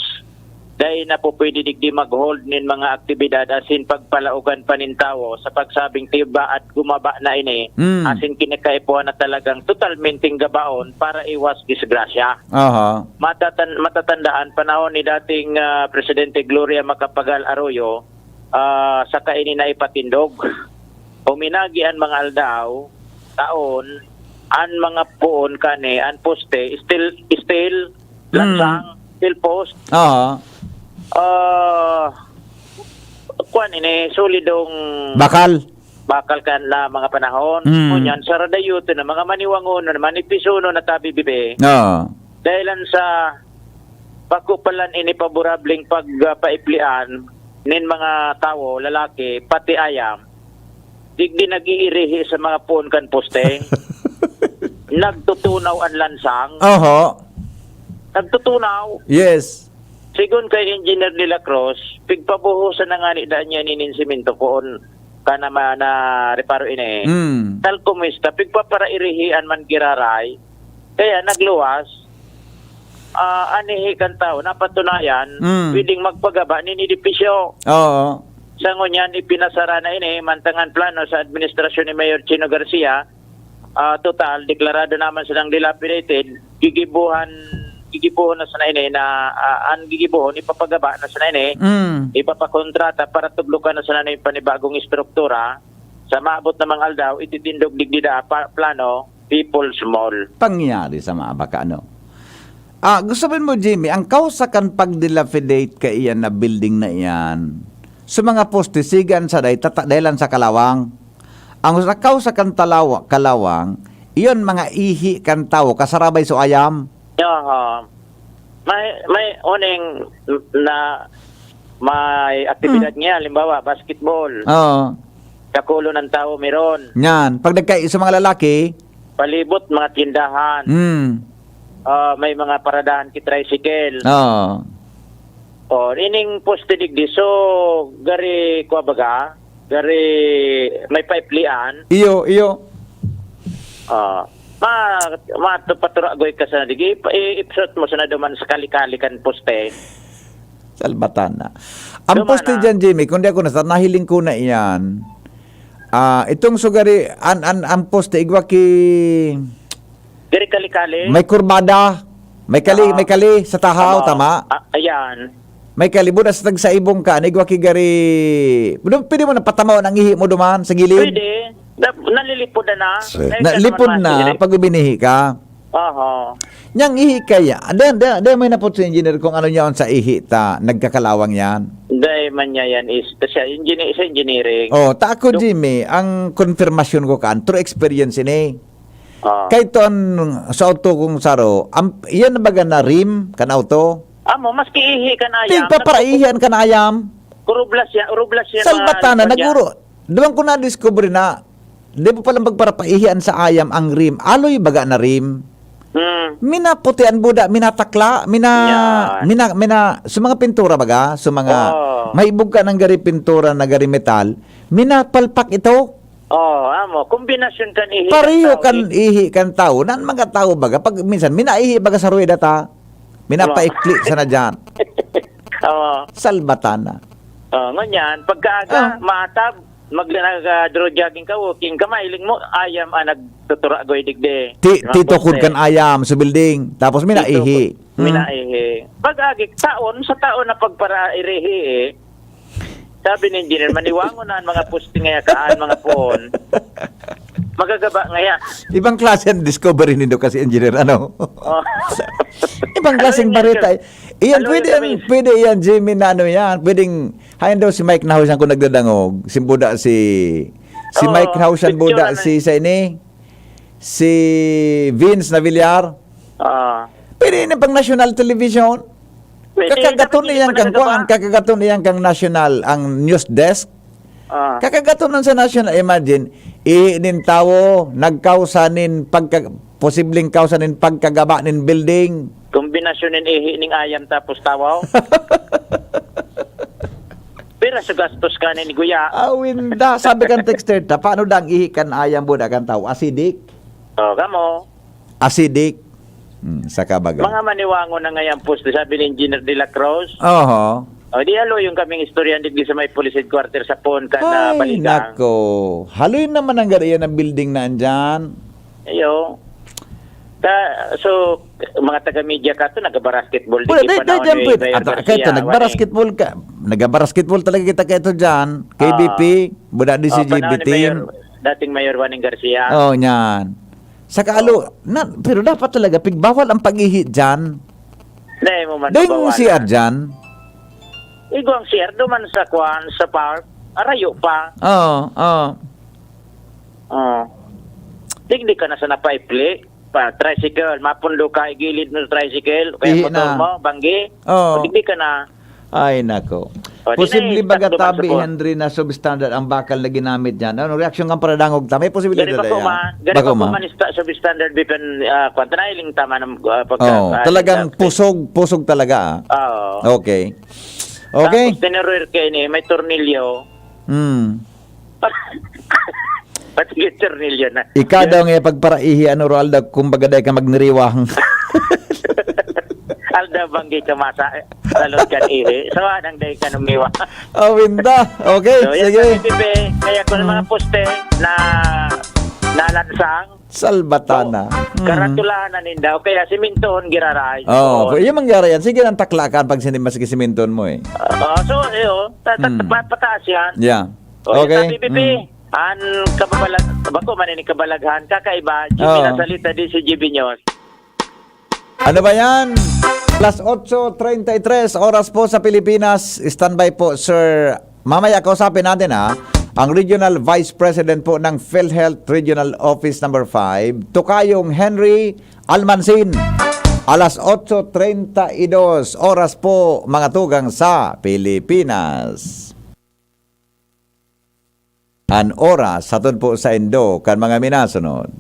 dahil na po pwede digdi mag-hold nin mga aktibidad asin pagpalaugan panintawo sa pagsabing tiba at gumaba na ini asin kinakaipuan na talagang totalmenteng gabaon para iwas disgrasya. Matatandaan panahon ni dating Presidente Gloria Macapagal Arroyo sa kainin na ipatindog. Uminagi ang mga aldaw taon an mga puon kani an poste still lansang still post kuan ini solidong bakal kan la mga panahon kunyan sa radayuto na mga maniwangon na manipisono na tabi bibe dahilan sa pakupalan ini paborableng pagpaiplian nin mga tao lalaki pati ayam digdi nag-iirihi sa mga puon kan poste. Nagtutunaw ang lansang. Nagtutunaw. Yes. Sigun kay Engineer de la Cruz, pigpabuhusan na nga ni daan niya nininsimento koon kanama na reparo ini. Talkumista, pigpaparairihian man giraray. Kaya nagluwas, anihi kan tao, napatunayan, pwedeng magpagaba ninidipisyo. Sa ngunyan, ipinasara na ini, mantangan plano sa administrasyon ni Mayor Chino Garcia. Total, deklarado naman silang dilapidated. Gigibuhan na sa ini na ang gigibuhon, ipapagaba na sa ini. Ipapakontrata para tuglukan na sa ini panibagong istruktura. Sa maabot na mga aldaw, ititindog digdida plano, People's Mall. Pangyari sa mga baka, ano? Gusto mo, Jimmy, ang kausakan pag-dilapidate ka iyan na building na iyan, sa mga postisigan sa dahilan sa kalawang. Ang sakaw sa kalawang, iyon mga ihi kan tao, kasarabay so ayam. May uning na may aktibidad niya, halimbawa, basketball. Kakulo ng tao meron. Yan. Pag sa mga lalaki, palibot, mga tindahan. May mga paradahan ki-tricycle. Ining poste digdi so gari ko baga gari may pipelian iyo patura goy ka sa digi ipsot mo sa naduman sa kali-kali kan poste salbatan na ang poste dyan, Jimmy, kundi ako nahiling ko na iyan itong sugari ang poste igwa ki gari kali-kali may kurbada may kali sa tahaw tama ayan. May kalibod as sa ibong ka, nigwa kigari. Pwede mo na patamaw ang ihi mo duman sa gilid? Pwede. Nalilipod na. Nalipod na pag binihi ka. Nyang ihi kaya. Dahil may napot sa engineer kung ano niya sa ihi ta, nagkakalawang yan. Dahil man niya yan is engineering. Ta ako, Jimmy, ang konfirmasyon ko kan, true experience ini. Kahit to sa auto kong saro, yan na baga na rim kan auto? Amo, maski ihi ka na ayam. Paraihian ka na ayam. Urublas yan. Salbatan na, naguro. Doon ko na-discover na, di ba palang pagparapaihian sa ayam ang rim, aloy baga na rim. Minaputian buda, minatakla, sa mga pintura baga, sa mga maibog ka ng gari pintura na gari metal, minapalpak ito. Amo, kombinasyon kan ihi. Pareho kan ihi kan tao, nan mga tao baga, pag minsan, minaihi baga sa rueda ta, minapaikli sa na dyan. Salbatana. Nganyan, pagkaaga, matab, mag-draw jogging ka, walking ka, mailing mo, ayam, nagtutura goy digde. Titukod kan ayam sa building, tapos minaihi. Minaihi. Pag-agi, sa taon na pagpara irihi sabi ni engineer, maniwango na ang mga posting ngaya kaan, mga phone. Magagaba ngaya. Ibang klase ang discovery nindo kasi engineer, ano? Ibang klaseng barita. Iyan, pwede yan, Jimmy, na ano yan. Pwedeng, hayan daw si Mike Nahusan kung nagdadangog. Si Mike Nahusan buda, si Vince Navillar. Pwede na pang national television. Kakagaton iyang kang national, ang news desk. Kakagaton nun sa national, imagine, iinin tao, nagkausanin, posibleng kausanin pagkagaba nin building. Kombinasyon nin ihi ning ayam tapos tawaw. Pero sa gastos ka ni Guya. Winda, sabi kan texter ta, paano dang ihi kan ayam buda kan tao? Acidic? Kamo. Acidic. Sa kabaga. Mga maniwango na ngayon posto, sabi ni Engineer De La Cruz. Di halo yung kaming istorya dito sa may police headquarters sa Pon ka na baligang. Nako. Haloy naman ang gariyan ng building na andyan. Ayo. So, mga taga-media ka to, nag-basketball. Nag-basketball ka. Nag-basketball talaga kita kayo dyan. KBP, buda di si GB team. Dating Mayor Juaning Garcia. Yan. Saka pero dapat talaga, pigbawal ang pag-ihi dyan. Dahil mo CR dyan. Igo ang CR, duman sa kwan, sa park, arayo pa. Tigdi ka na sa napaipli, tricycle, mapundo ka, igilid mo sa tricycle, kaya motor mo, banggi, tigdi ka na. Ay, nako. Posible baga tabi, Henry, na substandard ang bakal na ginamit dyan. Ano, reaksyon kang paradangog ta? May posibilidad na yan. Gari ba kumanista substandard bipan kwanta na iling tama ng pagka... Talagang pusog talaga. Okay. Tapos tineroir kayo ni, may tornilyo. Pati tornilyo na. Ika daw nga pagparaihi, Roalda, kumbaga dahi ka magniriwang. Alda banggi ka masa salot kan ihi. So, anang day ka numiwa. Winda. Okay, so, sige. Kaya kung mga poste na nalansang, Salbatana. Karatulahan na nindaw. Kaya simintoon giraray. Yung mangyari yan. Sige nang taklakan pag sinimasi simintoon mo eh. So, pataas yan. Yeah. Okay. Sabi, Pipi, an bako maninig kabalaghan, kakaiba, Jimmy nasalita di si GB News. Ano ba yan? Plus 8:33 oras po sa Pilipinas. Standby po, sir. Mamaya kausapin natin ang Regional Vice President po ng PhilHealth Regional Office number 5, Tukayong Henry Almansin. Alas 8:32 oras po, mga tugang sa Pilipinas. An oras satod po sa Indo kan mga minasunod.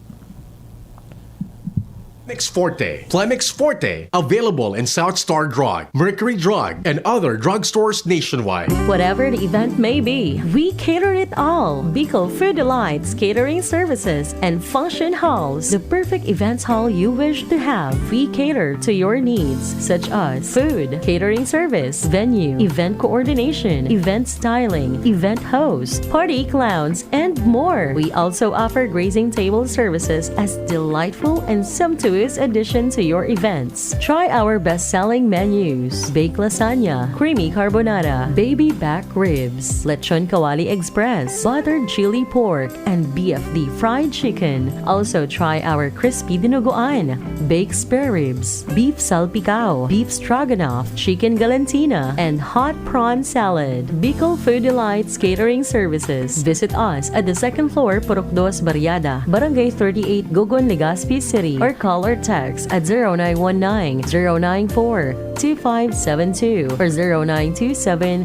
Plemix Forte, available in South Star Drug, Mercury Drug, and other drugstores nationwide. Whatever the event may be, we cater it all. Bicol Food Delights Catering Services and Function Halls, the perfect events hall you wish to have. We cater to your needs, such as food, catering service, venue, event coordination, event styling, event host, party clowns, and more. We also offer grazing table services as delightful and sumptuous addition to your events. Try our best-selling menus: baked lasagna, creamy carbonara, baby back ribs, lechon kawali express, buttered chili pork, and BFD fried chicken. Also try our crispy dinuguan, baked spare ribs, beef salpicao, beef stroganoff, chicken galantina, and hot prawn salad. Bicol Food Delights Catering Services. Visit us at the second floor, Purok 2, Barriada, Barangay 38, Gogon, Legazpi City, or call or text at 0919-0994-2572 or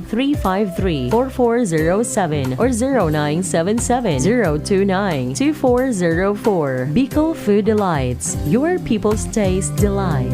0927-353-4407 or 0977-029-2404. Bicol Food Delights, your people's taste delight.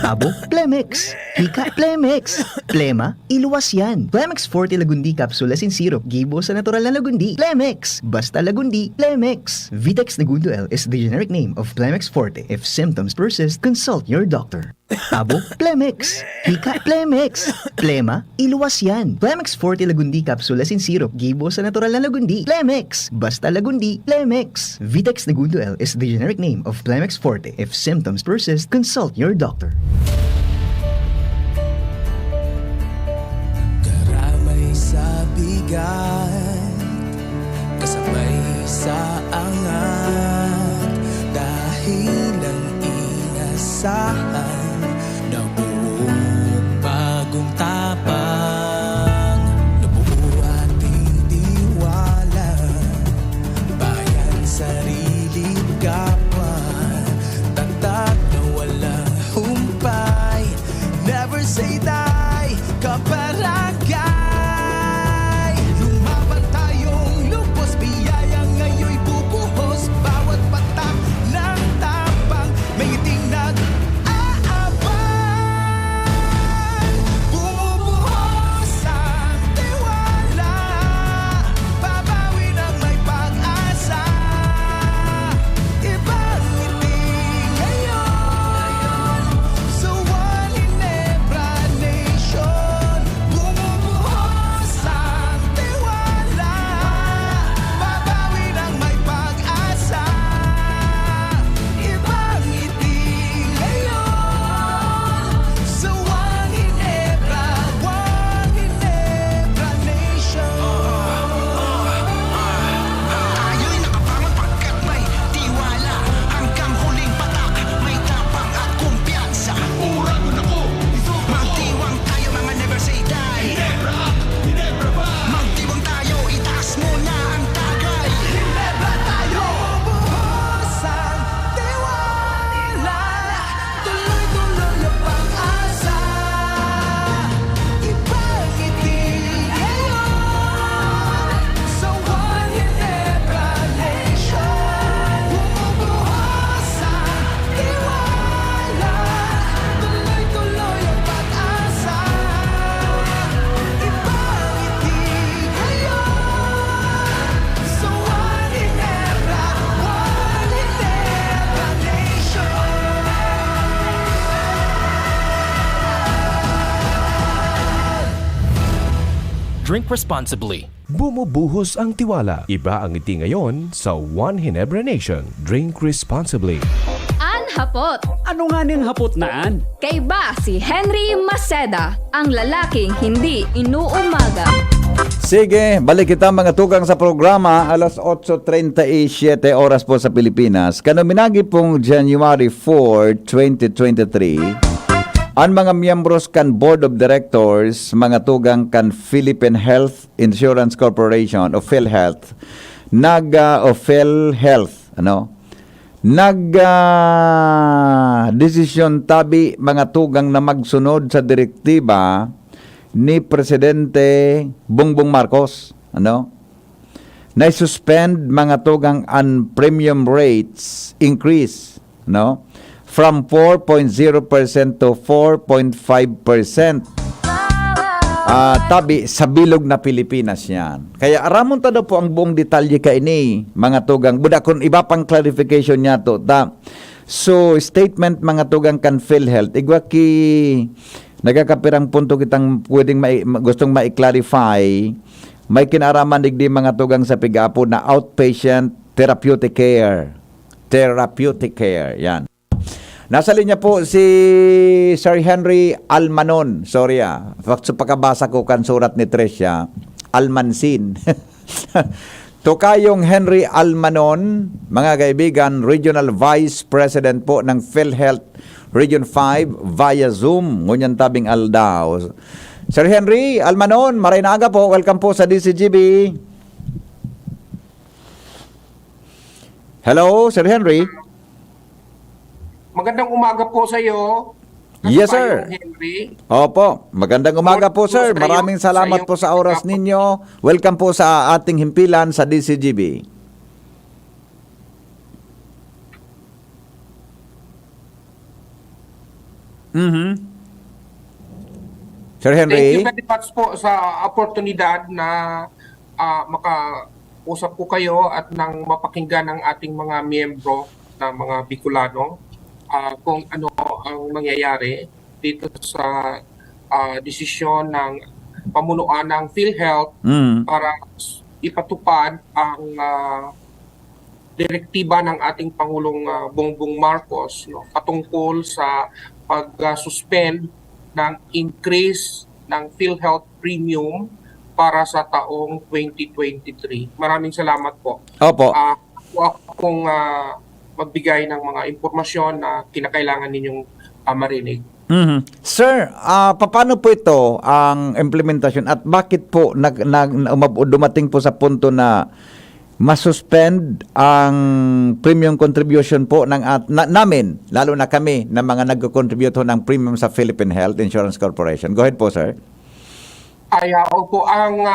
Abo, Plemex. Hika, Plemex. Plema, iluwas yan. Plemex Forte Lagundi Capsule Asin Syrup. Gibo sa natural na Lagundi. Plemex. Basta Lagundi. Plemex. Vitex Negundo L is the generic name of Plemex Forte. If symptoms persist, consult your doctor. Abo, Plemex. Hika, Plemex. Plema, iluwas yan. Plemex Forte Lagundi Capsule Asin Syrup. Gibo sa natural na Lagundi. Plemex. Basta Lagundi. Plemex. Vitex Negundo L is the generic name of Plemex Forte. If symptoms persist, consult your doctor. Karamay sa bigat, kasabay sa angat, dahil ang inasahan na buong bagong tapang, nabuo ating tiwala, bayan, sarili, kapwa, tatak na walang humpay, never say die, kabarangay. Lumaban tayong lubos, biyaya ngayon'y bubuhos, bawat patak ng tapang, may ngiting nag-aabang. Bumubuhos ang tiwala, babawi ng may pag-asa, ibang ngiti ngayon, sa One Ginebra Nation. Bumubuhos ang tiwala, babawi ng may pag-asa, ibang ngiti ngayon, sa One Ginebra Nation. Tayo'y nakabangon pagkat may tiwala, hanggang huling patak, may tapang at kumpiyansa. Uragon ako, magtiwang tayo, mga never say die. Magtiwang tayo, itaas mo na ang tagay. Ginebra tayo, buhos ang tiwala, tuloy-tuloy ang pag-asa, ibang ngiti ngayon, sa One Ginebra Nation. Bumubuhos ang tiwala, tuloy-tuloy ang pag-asa, ibang ngiti ngayon, sa One Ginebra Nation. Drink responsibly. Bumubuhos ang tiwala. Iba ang ngiti ngayon sa One Ginebra Nation. Drink responsibly. An hapot. Ano nga ning hapot naan? Kay ba si Henry Maceda, ang lalaking hindi inuumaga. Sige, balik kita mga tugang sa programa. Alas 8:37 oras po sa Pilipinas. Kanominagi pong January 4, 2023. Ang mga miyembros kan Board of Directors, mga tugang kan Philippine Health Insurance Corporation o PhilHealth, o PhilHealth, desisyon tabi mga tugang na magsunod sa direktiba ni Presidente Bongbong Marcos, na suspend mga tugang ang premium rates increase, from 4.0% to 4.5%. Tabi sa bilog na Pilipinas yan. Kaya aramon ta daw po ang buong detalye ka ini, mga tugang. Buda kung iba pang clarification niya to. So, statement mga tugang kan PhilHealth, igwa ki nagakapirang punto kitang pwedeng gustong ma-clarify, may kinaraman digdi mga tugang sa pigapo na outpatient therapeutic care. Therapeutic care, yan. Nasa linya po si Sir Henry Almanon. Sorry so pagkabasa ko kan surat ni Tricia, Almansin. Tokayong Henry Almanon, mga kaibigan, Regional Vice President po ng PhilHealth Region 5 via Zoom. Ngunyan tabing Aldao. Sir Henry Almanon, maray na aga po. Welcome po sa DCGB. Hello, Sir Henry. Magandang umaga po sa iyo. Yes, sir. Henry. Opo, magandang umaga po, sir. Maraming salamat po sa oras ninyo. Welcome po sa ating himpilan sa DCGB. Sir Henry. Thank you very much po sa oportunidad na makausap ko kayo at nang mapakinggan ng ating mga miyembro na mga Bicolano kung ano ang mangyayari dito sa desisyon ng pamunuan ng PhilHealth para ipatupad ang direktiba ng ating Pangulong Bongbong Marcos patungkol sa pag-suspend ng increase ng PhilHealth premium para sa taong 2023. Maraming salamat po. Opo. Akong magbigay ng mga impormasyon na kinakailangan ninyong marinig. Sir, paano po ito ang implementasyon at bakit po dumating po sa punto na masuspend ang premium contribution po ng namin, lalo na kami na mga nag-contribute ng premium sa Philippine Health Insurance Corporation? Go ahead po, sir. Opo, ang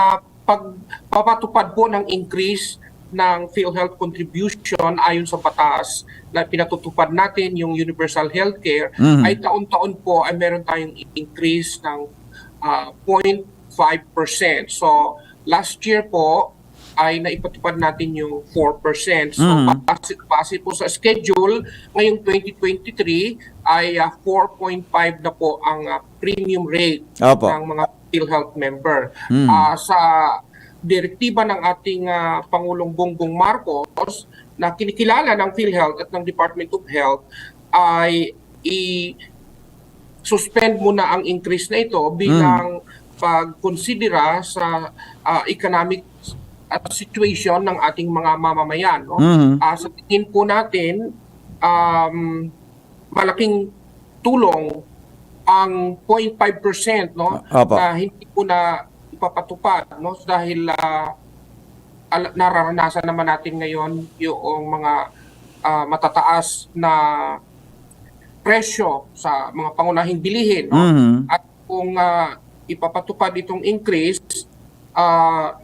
pagpapatupad po ng increase ng PhilHealth contribution ayon sa batas na pinatutupad natin yung universal healthcare ay taon-taon po ay meron tayong increase ng 0.5%. So last year po ay naipatupad natin yung 4%. So base po sa schedule, ngayong 2023 ay 4.5 na po ang premium rate ng mga PhilHealth member. Sa direktiba ng ating Pangulong Bongbong Marcos na kinikilala ng PhilHealth at ng Department of Health ay i-suspend muna ang increase na ito bilang pagkonsidera sa economic situation ng ating mga mamamayan. Sa tingin po natin, malaking tulong ang 0.5% na hindi po na ipapatupad dahil nararanasan naman natin ngayon yung mga matataas na presyo sa mga pangunahing bilihin. At kung ipapatupad itong increase,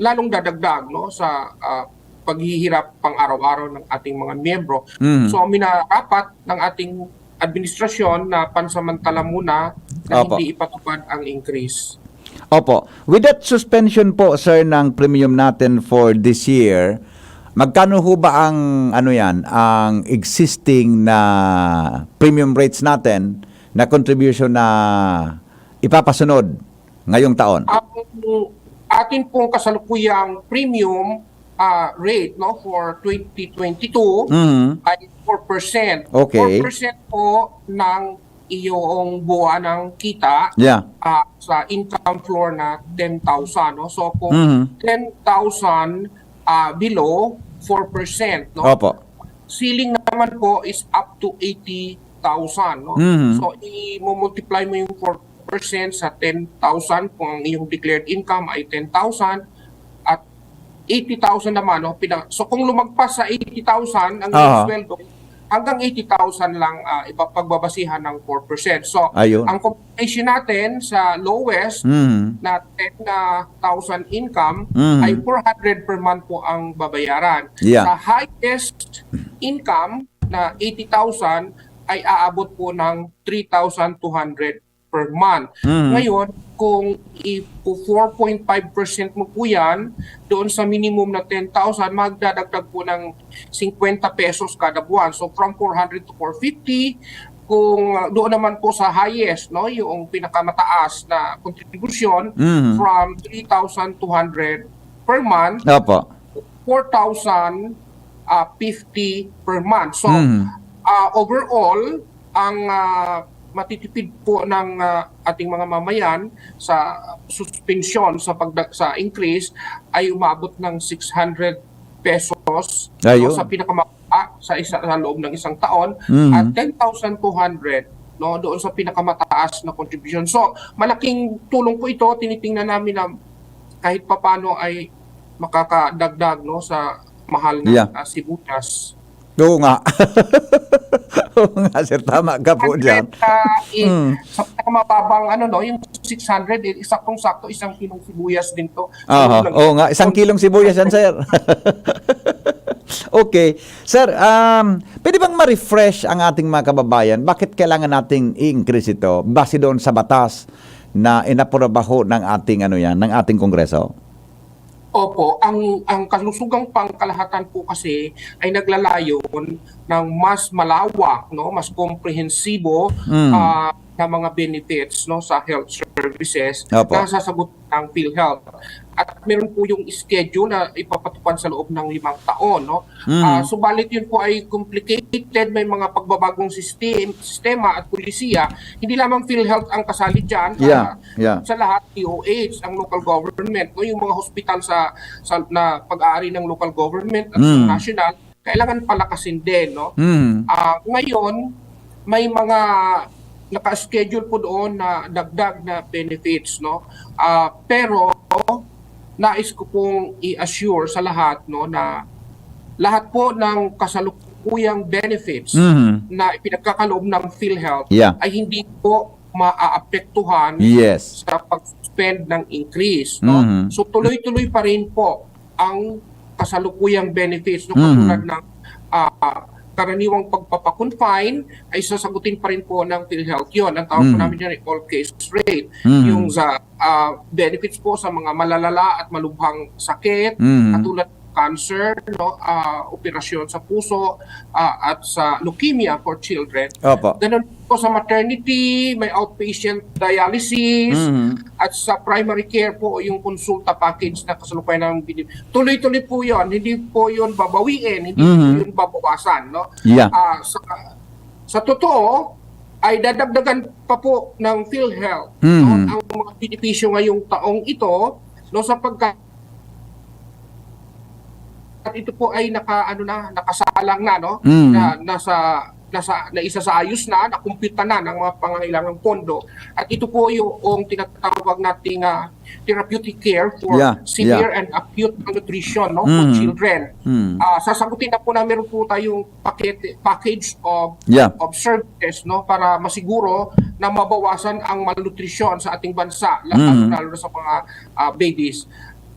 lalong dadagdag sa paghihirap pang araw-araw ng ating mga miyembro. So minarapat ng ating administrasyon na pansamantala muna na hindi ipatupad ang increase. Opo. With that suspension po, sir, ng premium natin for this year, magkano ho ba ang ang existing na premium rates natin na contribution na ipapasunod ngayong taon? Atin pong kasalukuyang premium rate for 2022 ay 4%. Okay. 4% po ng iyong buwan ng kita sa income floor na 10,000. So kung 10,000 below, 4%. Opo. Ceiling naman po is up to 80,000. So i-multiply mo yung 4% sa 10,000 kung ang iyong declared income ay 10,000 at 80,000 naman. So kung lumagpas sa 80,000 ang iyong sweldo, hanggang 80,000 lang ipapagbabasihan ng 4%. So ang compensation natin sa lowest na 10,000 income ay 400 per month po ang babayaran. Sa highest income na 80,000 ay aabot po ng 3,200 per month. Ngayon, kung 4.5% mo po yan, doon sa minimum na 10,000, magdadagdag po ng 50 pesos kada buwan. So from 400 to 450, kung doon naman po sa highest, yung pinakamataas na kontribusyon, from 3,200 per month, 4,050 per month. So overall, ang matitipid po ng ating mga mamayan sa suspension sa increase ay umabot ng 600 pesos sa pinakamababa sa loob ng isang taon at 10,200 doon sa pinakamataas na contribution. So malaking tulong po ito. Tinitingnan namin na kahit papano ay makakadagdag sa mahal na sibuyas. Oo nga. Oo nga, sir. Tama ka po dyan. Sa mababang yung 600, saktong-sakto 1 kilong sibuyas din to. Oo nga, 1 kilong sibuyas yan, sir. Okay. Sir, pwede bang ma-refresh ang ating mga kababayan? Bakit kailangan nating i-increase ito base doon sa batas na inaprobaho ng ating ng ating Kongreso? Opo, ang kalusugang pangkalahatan po kasi ay naglalayon ng mas malawak, mas komprehensibo na mga benefits sa health services na sasagot ng PhilHealth. At meron po yung schedule na ipapatupad sa loob ng 5 taon. Subalit yun po ay complicated, may mga pagbabagong sistema at pulisiya. Hindi lamang PhilHealth ang kasali dyan. Sa lahat, DOH, ang local government, yung mga hospital na pag-aari ng local government at sa national, kailangan palakasin din. Ngayon, may mga naka-schedule po doon na dagdag na benefits. Pero nais ko pong i-assure sa lahat na lahat po ng kasalukuyang benefits na ipinagkakaloob ng PhilHealth ay hindi po maaapektuhan sa pag-suspend ng increase. So tuloy-tuloy pa rin po ang kasalukuyang benefits katulad ng karaniwang pagpapakonfine ay sasagutin pa rin po ng PhilHealth yun. Ang tawag po namin yan all case rate. Yung sa benefits po sa mga malalala at malubhang sakit, katulad ng cancer, operasyon sa puso, at sa leukemia for children. Ganun po sa maternity, may outpatient dialysis, at sa primary care po yung consulta package na kasalukuyan ng binibigay. Tuloy-tuloy po yun. Hindi po yun babawiin, hindi po yun babawasan. Sa totoo, ay dadagdagan pa po ng PhilHealth ang mga benepisyo ngayong taong ito sapagkat at ito po ay nakasalang na isa sa ayos na nakumpita na ng mga pangangailangang pondo. At ito po yung tinatawag nating therapeutic care for severe and acute malnutrition for children. Sasagutin na po na meron po tayong package of services para masiguro na mabawasan ang malnutrition sa ating bansa, lalo na sa mga babies.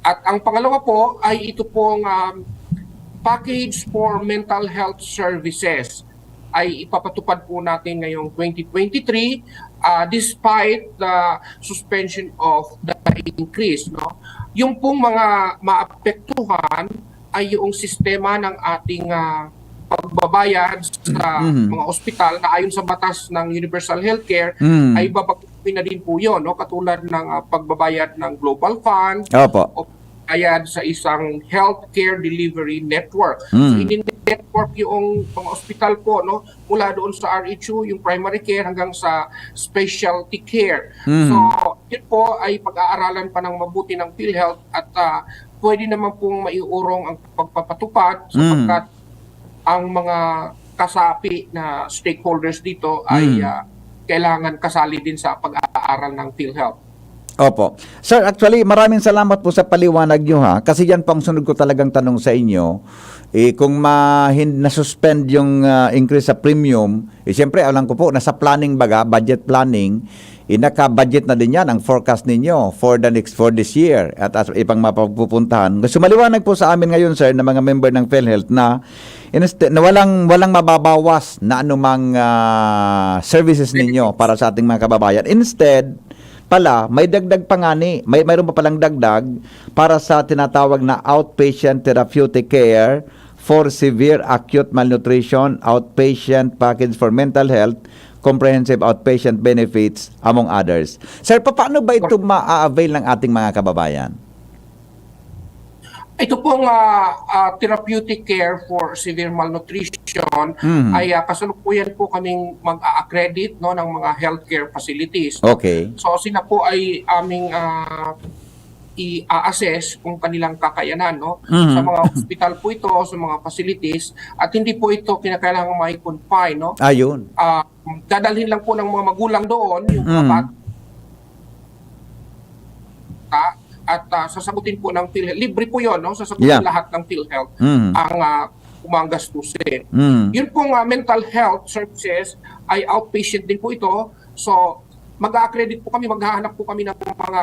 At ang pangalawa po ay ito pong package for mental health services ay ipapatupad po natin ngayong 2023 despite the suspension of the increase. Yung pong mga maapektuhan ay yung sistema ng ating pagbabayad sa mga ospital na ayon sa batas ng Universal Healthcare ay babaguhin na din po yun, katulad ng pagbabayad ng Global Fund o bayad sa isang healthcare delivery network. So, in-network yung mga ospital po, mula doon sa RHU, yung primary care hanggang sa specialty care. So, yun po ay pag-aaralan pa ng mabuti ng PhilHealth at pwede naman pong maiurong ang pagpapatupad sapagkat ang mga kasapi na stakeholders dito ay kailangan kasali din sa pag-aaral ng PhilHealth. Opo. Sir, actually, maraming salamat po sa paliwanag nyo kasi yan pang sunod ko talagang tanong sa inyo. Kung na-suspend yung increase sa premium, siyempre, alam ko po, nasa planning budget planning, naka-budget na din yan ang forecast ninyo for this year at ibang mapagpupuntahan. Gusto maliwanag po sa amin ngayon, sir, na mga member ng PhilHealth na walang mababawas na anumang services ninyo para sa ating mga kababayan. Instead, pala, may dagdag pa nga mayroon pa palang dagdag para sa tinatawag na outpatient therapeutic care for severe acute malnutrition, outpatient package for mental health, comprehensive outpatient benefits, among others. Sir, paano ba ito ma-avail ng ating mga kababayan? Ito pong therapeutic care for severe malnutrition ay kasalukuyan po kaming mag-a-accredit ng mga healthcare facilities. Okay. So sila po ay aming i-assess kung kanilang kakayanan sa mga hospital po ito, sa mga facilities, at hindi po ito kinakailangan may confine. Ayun. Dadalhin lang po ng mga magulang doon yung mga bata at sasagutin po ng PhilHealth. Libre po yun, sasagutin lahat ng PhilHealth ang gastusin. Mm. Yun pong mental health services ay outpatient din po ito. So, mag-accredit po kami, maghahanap po kami ng mga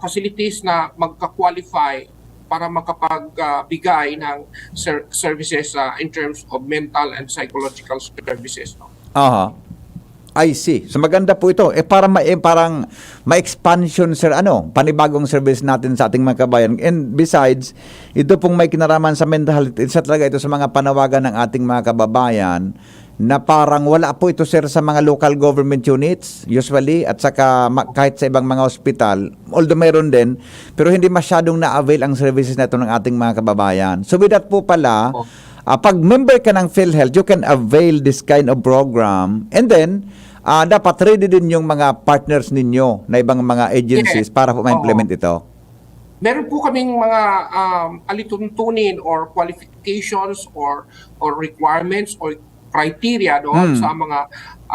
facilities na magka-qualify para makapagbigay ng services in terms of mental and psychological services. No? Aha. I see. So maganda po ito. Parang ma-expansion, sir, panibagong service natin sa ating mga kabayan. And besides, ito pong may kinaraman sa mental health. Isa talaga ito sa mga panawagan ng ating mga kababayan na parang wala po ito, sir, sa mga local government units usually, at saka kahit sa ibang mga hospital, although mayroon din, pero hindi masyadong na-avail ang services na ito ng ating mga kababayan. So with that po pala, pag member ka ng PhilHealth, you can avail this kind of program, and then dapat ready din yung mga partners ninyo na ibang mga agencies para po ma-implement ito. Meron po kaming mga alituntunin or qualifications or requirements or criteria sa mga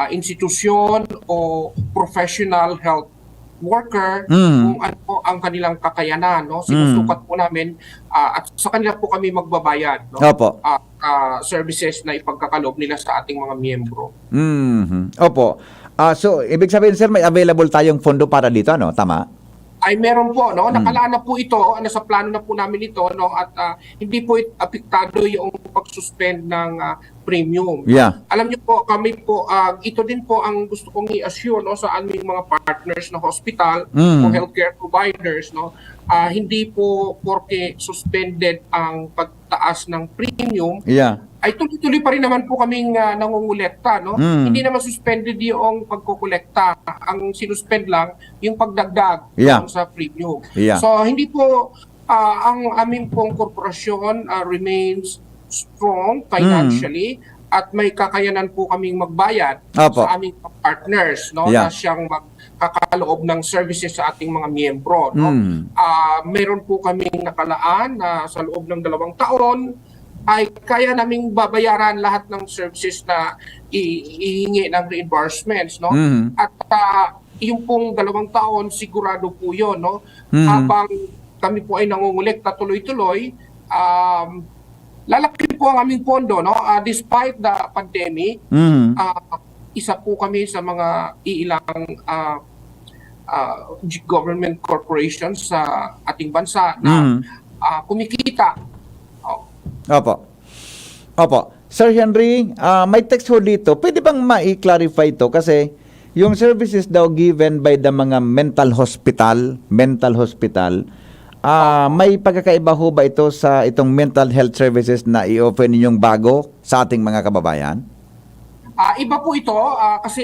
institusyon o professional health worker kung ano po ang kanilang kakayanan. Sinusukat po namin at sa kanila po kami magbabayad. Opo. Services na ipagkakaloob nila sa ating mga miyembro. Opo. So, ibig sabihin, sir, may available tayong pondo para dito, Tama? Ay meron po, nakalaan na po ito, nasa plano na po namin ito, at hindi po apektado yung pag-suspend ng premium. Yeah. Alam niyo po, kami po, ito din po ang gusto kong i-assure sa aming mga partners na hospital o healthcare providers. Hindi po porke suspended ang pagtaas ng premium, ay tuloy-tuloy pa rin naman po kaming nangungulekta. Hindi naman suspended yung pagkukolekta. Ang sinuspend lang yung pagdagdag sa premium. So hindi po ang aming pong korporasyon remains strong financially at may kakayanan po kaming magbayad sa aming partners na siyang magkakaloob ng services sa ating mga miyembro. Meron po kaming nakalaan na sa loob ng 2 taon ay kaya naming babayaran lahat ng services na ihingi ng reimbursements. At yung pong 2 taon, sigurado po yun. Habang kami po ay nangungulekta tuloy-tuloy, lalaki po ang aming pondo. Despite the pandemic, isa po kami sa mga iilang government corporations sa ating bansa na kumikita. Opo. Sir Henry, may text ho dito. Pwede bang ma-clarify ito? Kasi yung services daw given by the mga mental hospital, may pagkakaiba ho ba ito sa itong mental health services na i-offer ninyong bago sa ating mga kababayan? Iba po ito kasi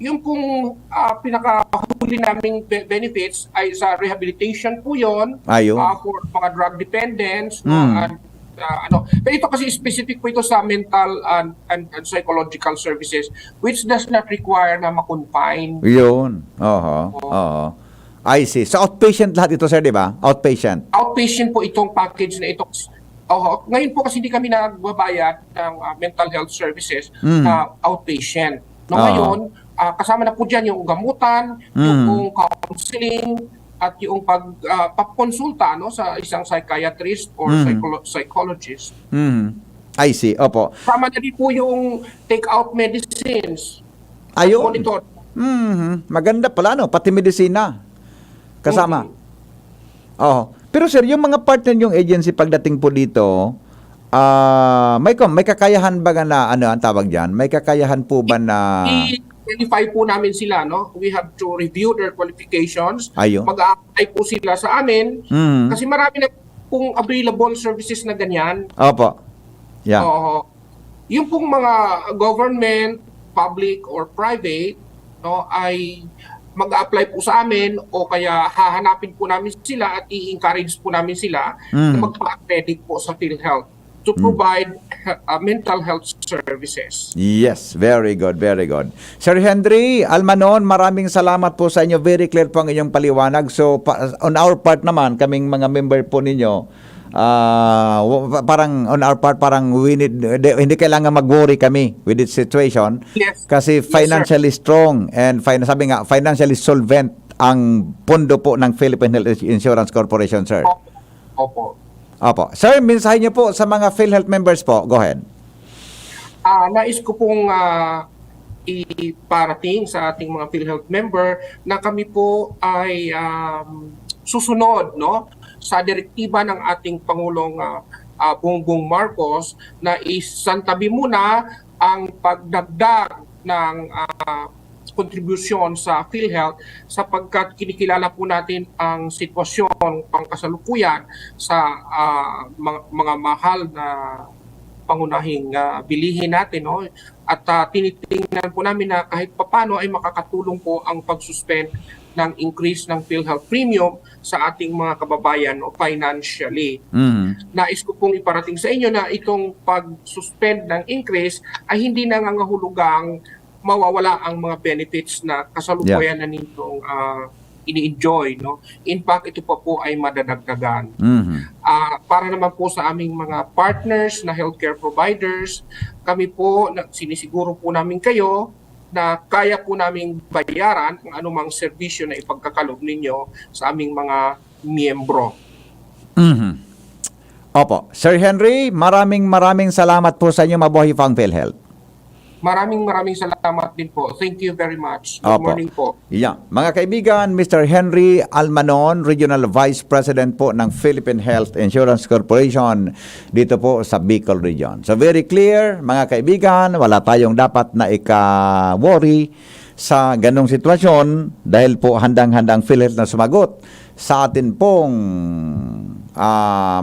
yung pong pinakahuli naming benefits ay sa rehabilitation po yun for mga drug dependents. Pero ito kasi specific po ito sa mental and psychological services which does not require na ma-confine. Yun. I see. So outpatient lahat ito, sir, di ba? Outpatient. Outpatient po itong package na ito. Ngayon po kasi hindi kami nagbabayad ng mental health services na outpatient. Ngayon, kasama na po dyan yung gamutan, yung counseling, at yung pagpakonsulta sa isang psychiatrist or psychologist. I see. Opo. Kasama na din po yung take-out medicines. Ayun. Monitor. Maganda pala, pati medisina. Kasama. Pero sir, yung mga partner yung agency pagdating po dito, may kakayahan ba na, ang tawag dyan? May kakayahan po ba na... I-qualify po namin sila, We have to review their qualifications. Mag-a-apply po sila sa amin. Kasi marami na pong available services na ganyan. Opo. Yeah. Yung pong mga government, public or private, ay mag-a-apply po sa amin o kaya hahanapin po namin sila at i-encourage po namin sila na magpa-accredit po sa PhilHealth to provide mental health services. Yes, very good, very good. Sir Henry Almanon, maraming salamat po sa inyo. Very clear po ang inyong paliwanag. So, on our part naman, kaming mga member po ninyo, parang on our part, parang hindi kailangan mag-worry kami with this situation. Yes. Kasi financially strong and sabi nga, financially solvent ang pondo po ng Philippine Health Insurance Corporation, sir. Opo. Opo. Sir, mensahe niyo po sa mga PhilHealth members po. Go ahead. Nais ko pong iparating sa ating mga PhilHealth member na kami po ay susunod, no, sa direktiba ng ating Pangulong Bongbong Marcos na isantabi muna ang pagdagdag ng kontribusyon sa PhilHealth sapagkat kinikilala po natin ang sitwasyon pangkasalukuyan sa mga mahal na pangunahing bilihin natin, no? At tinitingnan po namin na kahit papano ay makakatulong po ang pag-suspend ng increase ng PhilHealth premium sa ating mga kababayan, no, financially. Nais ko pong iparating sa inyo na itong pag-suspend ng increase ay hindi nangangahulugang mawawala ang mga benefits na kasalukuyan na ninyong ini-enjoy, no? In fact, ito pa po ay madadagdagan. Para naman po sa aming mga partners na healthcare providers, kami po, sinisiguro po namin kayo na kaya po namin bayaran ang anumang serbisyo na ipagkakalob ninyo sa aming mga miyembro. Opo. Sir Henry, maraming salamat po sa inyo. Mabuhay po ang PhilHealth. Maraming salamat din po. Thank you very much. Good morning po. Yeah. Mga kaibigan, Mr. Henry Almanon, Regional Vice President po ng Philippine Health Insurance Corporation dito po sa Bicol Region. So very clear, mga kaibigan, wala tayong dapat na ika-worry sa ganong sitwasyon dahil po handang-handang PhilHealth na sumagot sa atin pong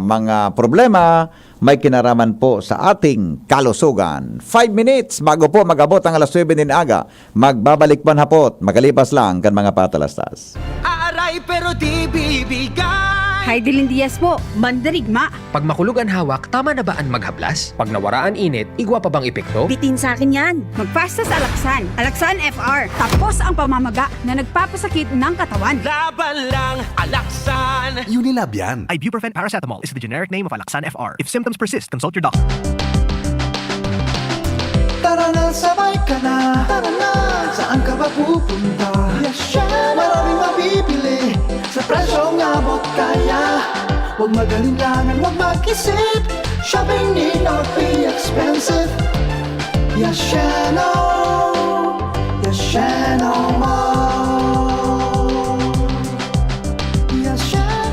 mga problema may kinaraman po sa ating kalusugan. 5 minutes bago po mag-abot ang alas 9 din aga. Magbabalik man hapot, magalipas lang kan mga patalastas. Aaray pero di bibigay. Heidelin Diaz po, mandarigma. Pag makulog ang hawak, tama na ba ang maghablas? Pag nawaraan init, igwa pa bang epekto? Bitin sa akin yan. Magpasta sa Alaksan. Alaksan FR. Tapos ang pamamaga na nagpapasakit ng katawan. Laban lang, Alaksan. Unilab yan. Ibuprofen paracetamol is the generic name of Alaksan FR. If symptoms persist, consult your doctor. Tara na, sabay ka na. Tara na, saan ka ba pupunta? Maraming mabibili sa presyong abot kaya. Huwag magalinlangan, huwag mag-isip. Shopping need not be expensive. Yashano Mall. Yashano Mall. Yashano.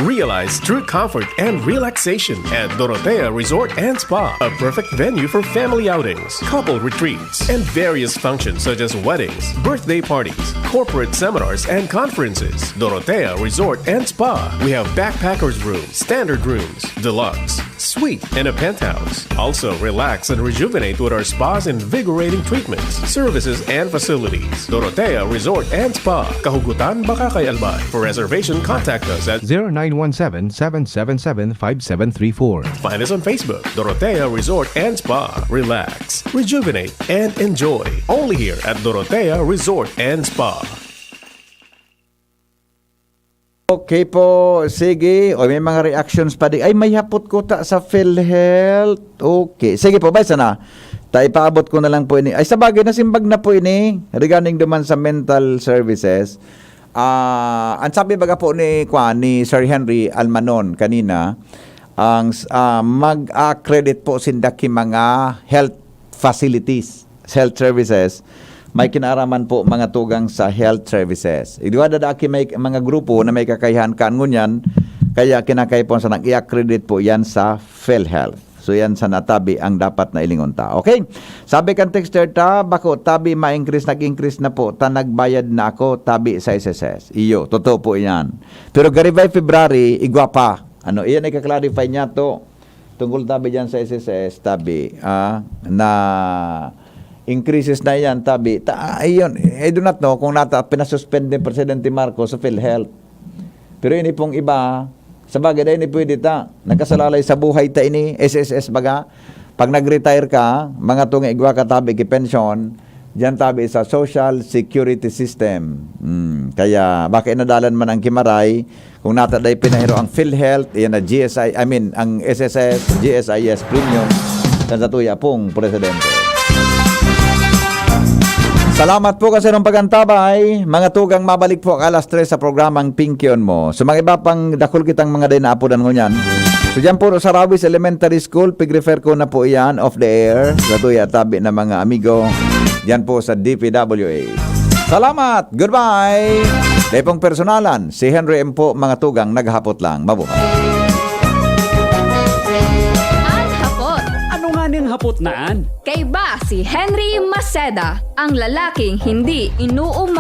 Realize true comfort and relaxation at Dorotea Resort and Spa, a perfect venue for family outings, couple retreats, and various functions such as weddings, birthday parties, corporate seminars, and conferences. Dorotea Resort and Spa. We have backpackers rooms, standard rooms, deluxe, suite, and a penthouse. Also, relax and rejuvenate with our spas and invigorating treatments, services, and facilities. Dorotea Resort and Spa, Kahugutan, Bakakay, Albay. For reservation, contact us at 0917-777-5734. Find us on Facebook, Dorotea Resort and Spa. Relax, rejuvenate, and enjoy. Only here at Dorotea Resort and Spa. Okay po, sige. O may mga reactions pa din. Ay, may hapot ko ta sa PhilHealth. Okay. Sige po, basta na. Ipaabot ko na lang po ini. Ay, sa bagay, nasimbag na po ini regarding duman sa mental services. Ang sabi baga po ni Sir Henry Almanon kanina, ang mag-accredit po sindaki mga health facilities, health services, may kinaraman po mga tugang sa health services. Idiwa dadaki may mga grupo na may kakayahan kanunyan, kaya kinakay po sa nag-i-accredit po yan sa PhilHealth. So yan sa natabi ang dapat na ilingunta. Okay? Sabi kan texter ta, bako tabi nag-increase na po, ta nagbayad na ako tabi sa SSS. Iyo, totoo po yan. Pero garibay February, igwa pa. Ano, iyan ay kaklarify niya to. Tungkol tabi dyan sa SSS, tabi, na increases na yan, tabi. Ayun, I do not know kung pinasuspend ni Presidente Marcos sa PhilHealth. Pero ini pong iba, sa bagay na ini pwede ta, nakasalalay sa buhay ta ini, SSS baga, pag nag-retire ka, mga tunga igwa ka tabi ki pension, dyan tabi sa Social Security System. Kaya baka inadalan man ang kimaray, kung nataday pinahiro ang PhilHealth, yan na GSI, ang SSS, GSIS premium, sa tuya pong Presidente. Salamat po kasi ng pagantabay. Mga tugang mabalik po alas 3 sa programang Pinkyon mo. So mga iba pang dakol kitang mga day na apudan ko niyan. So dyan po sa Rawis Elementary School, pig-refer ko na po iyan off the air. Sa tuya tabi na mga amigo. Dyan po sa DPWA. Salamat! Goodbye! Dahil pong personalan, si Henry M. po mga tugang naghapot lang. Mabuhay. Ang hapot. Ano nga niyang hapot naan? Kay ba si Henry Maceda, ang lalaking hindi inuuma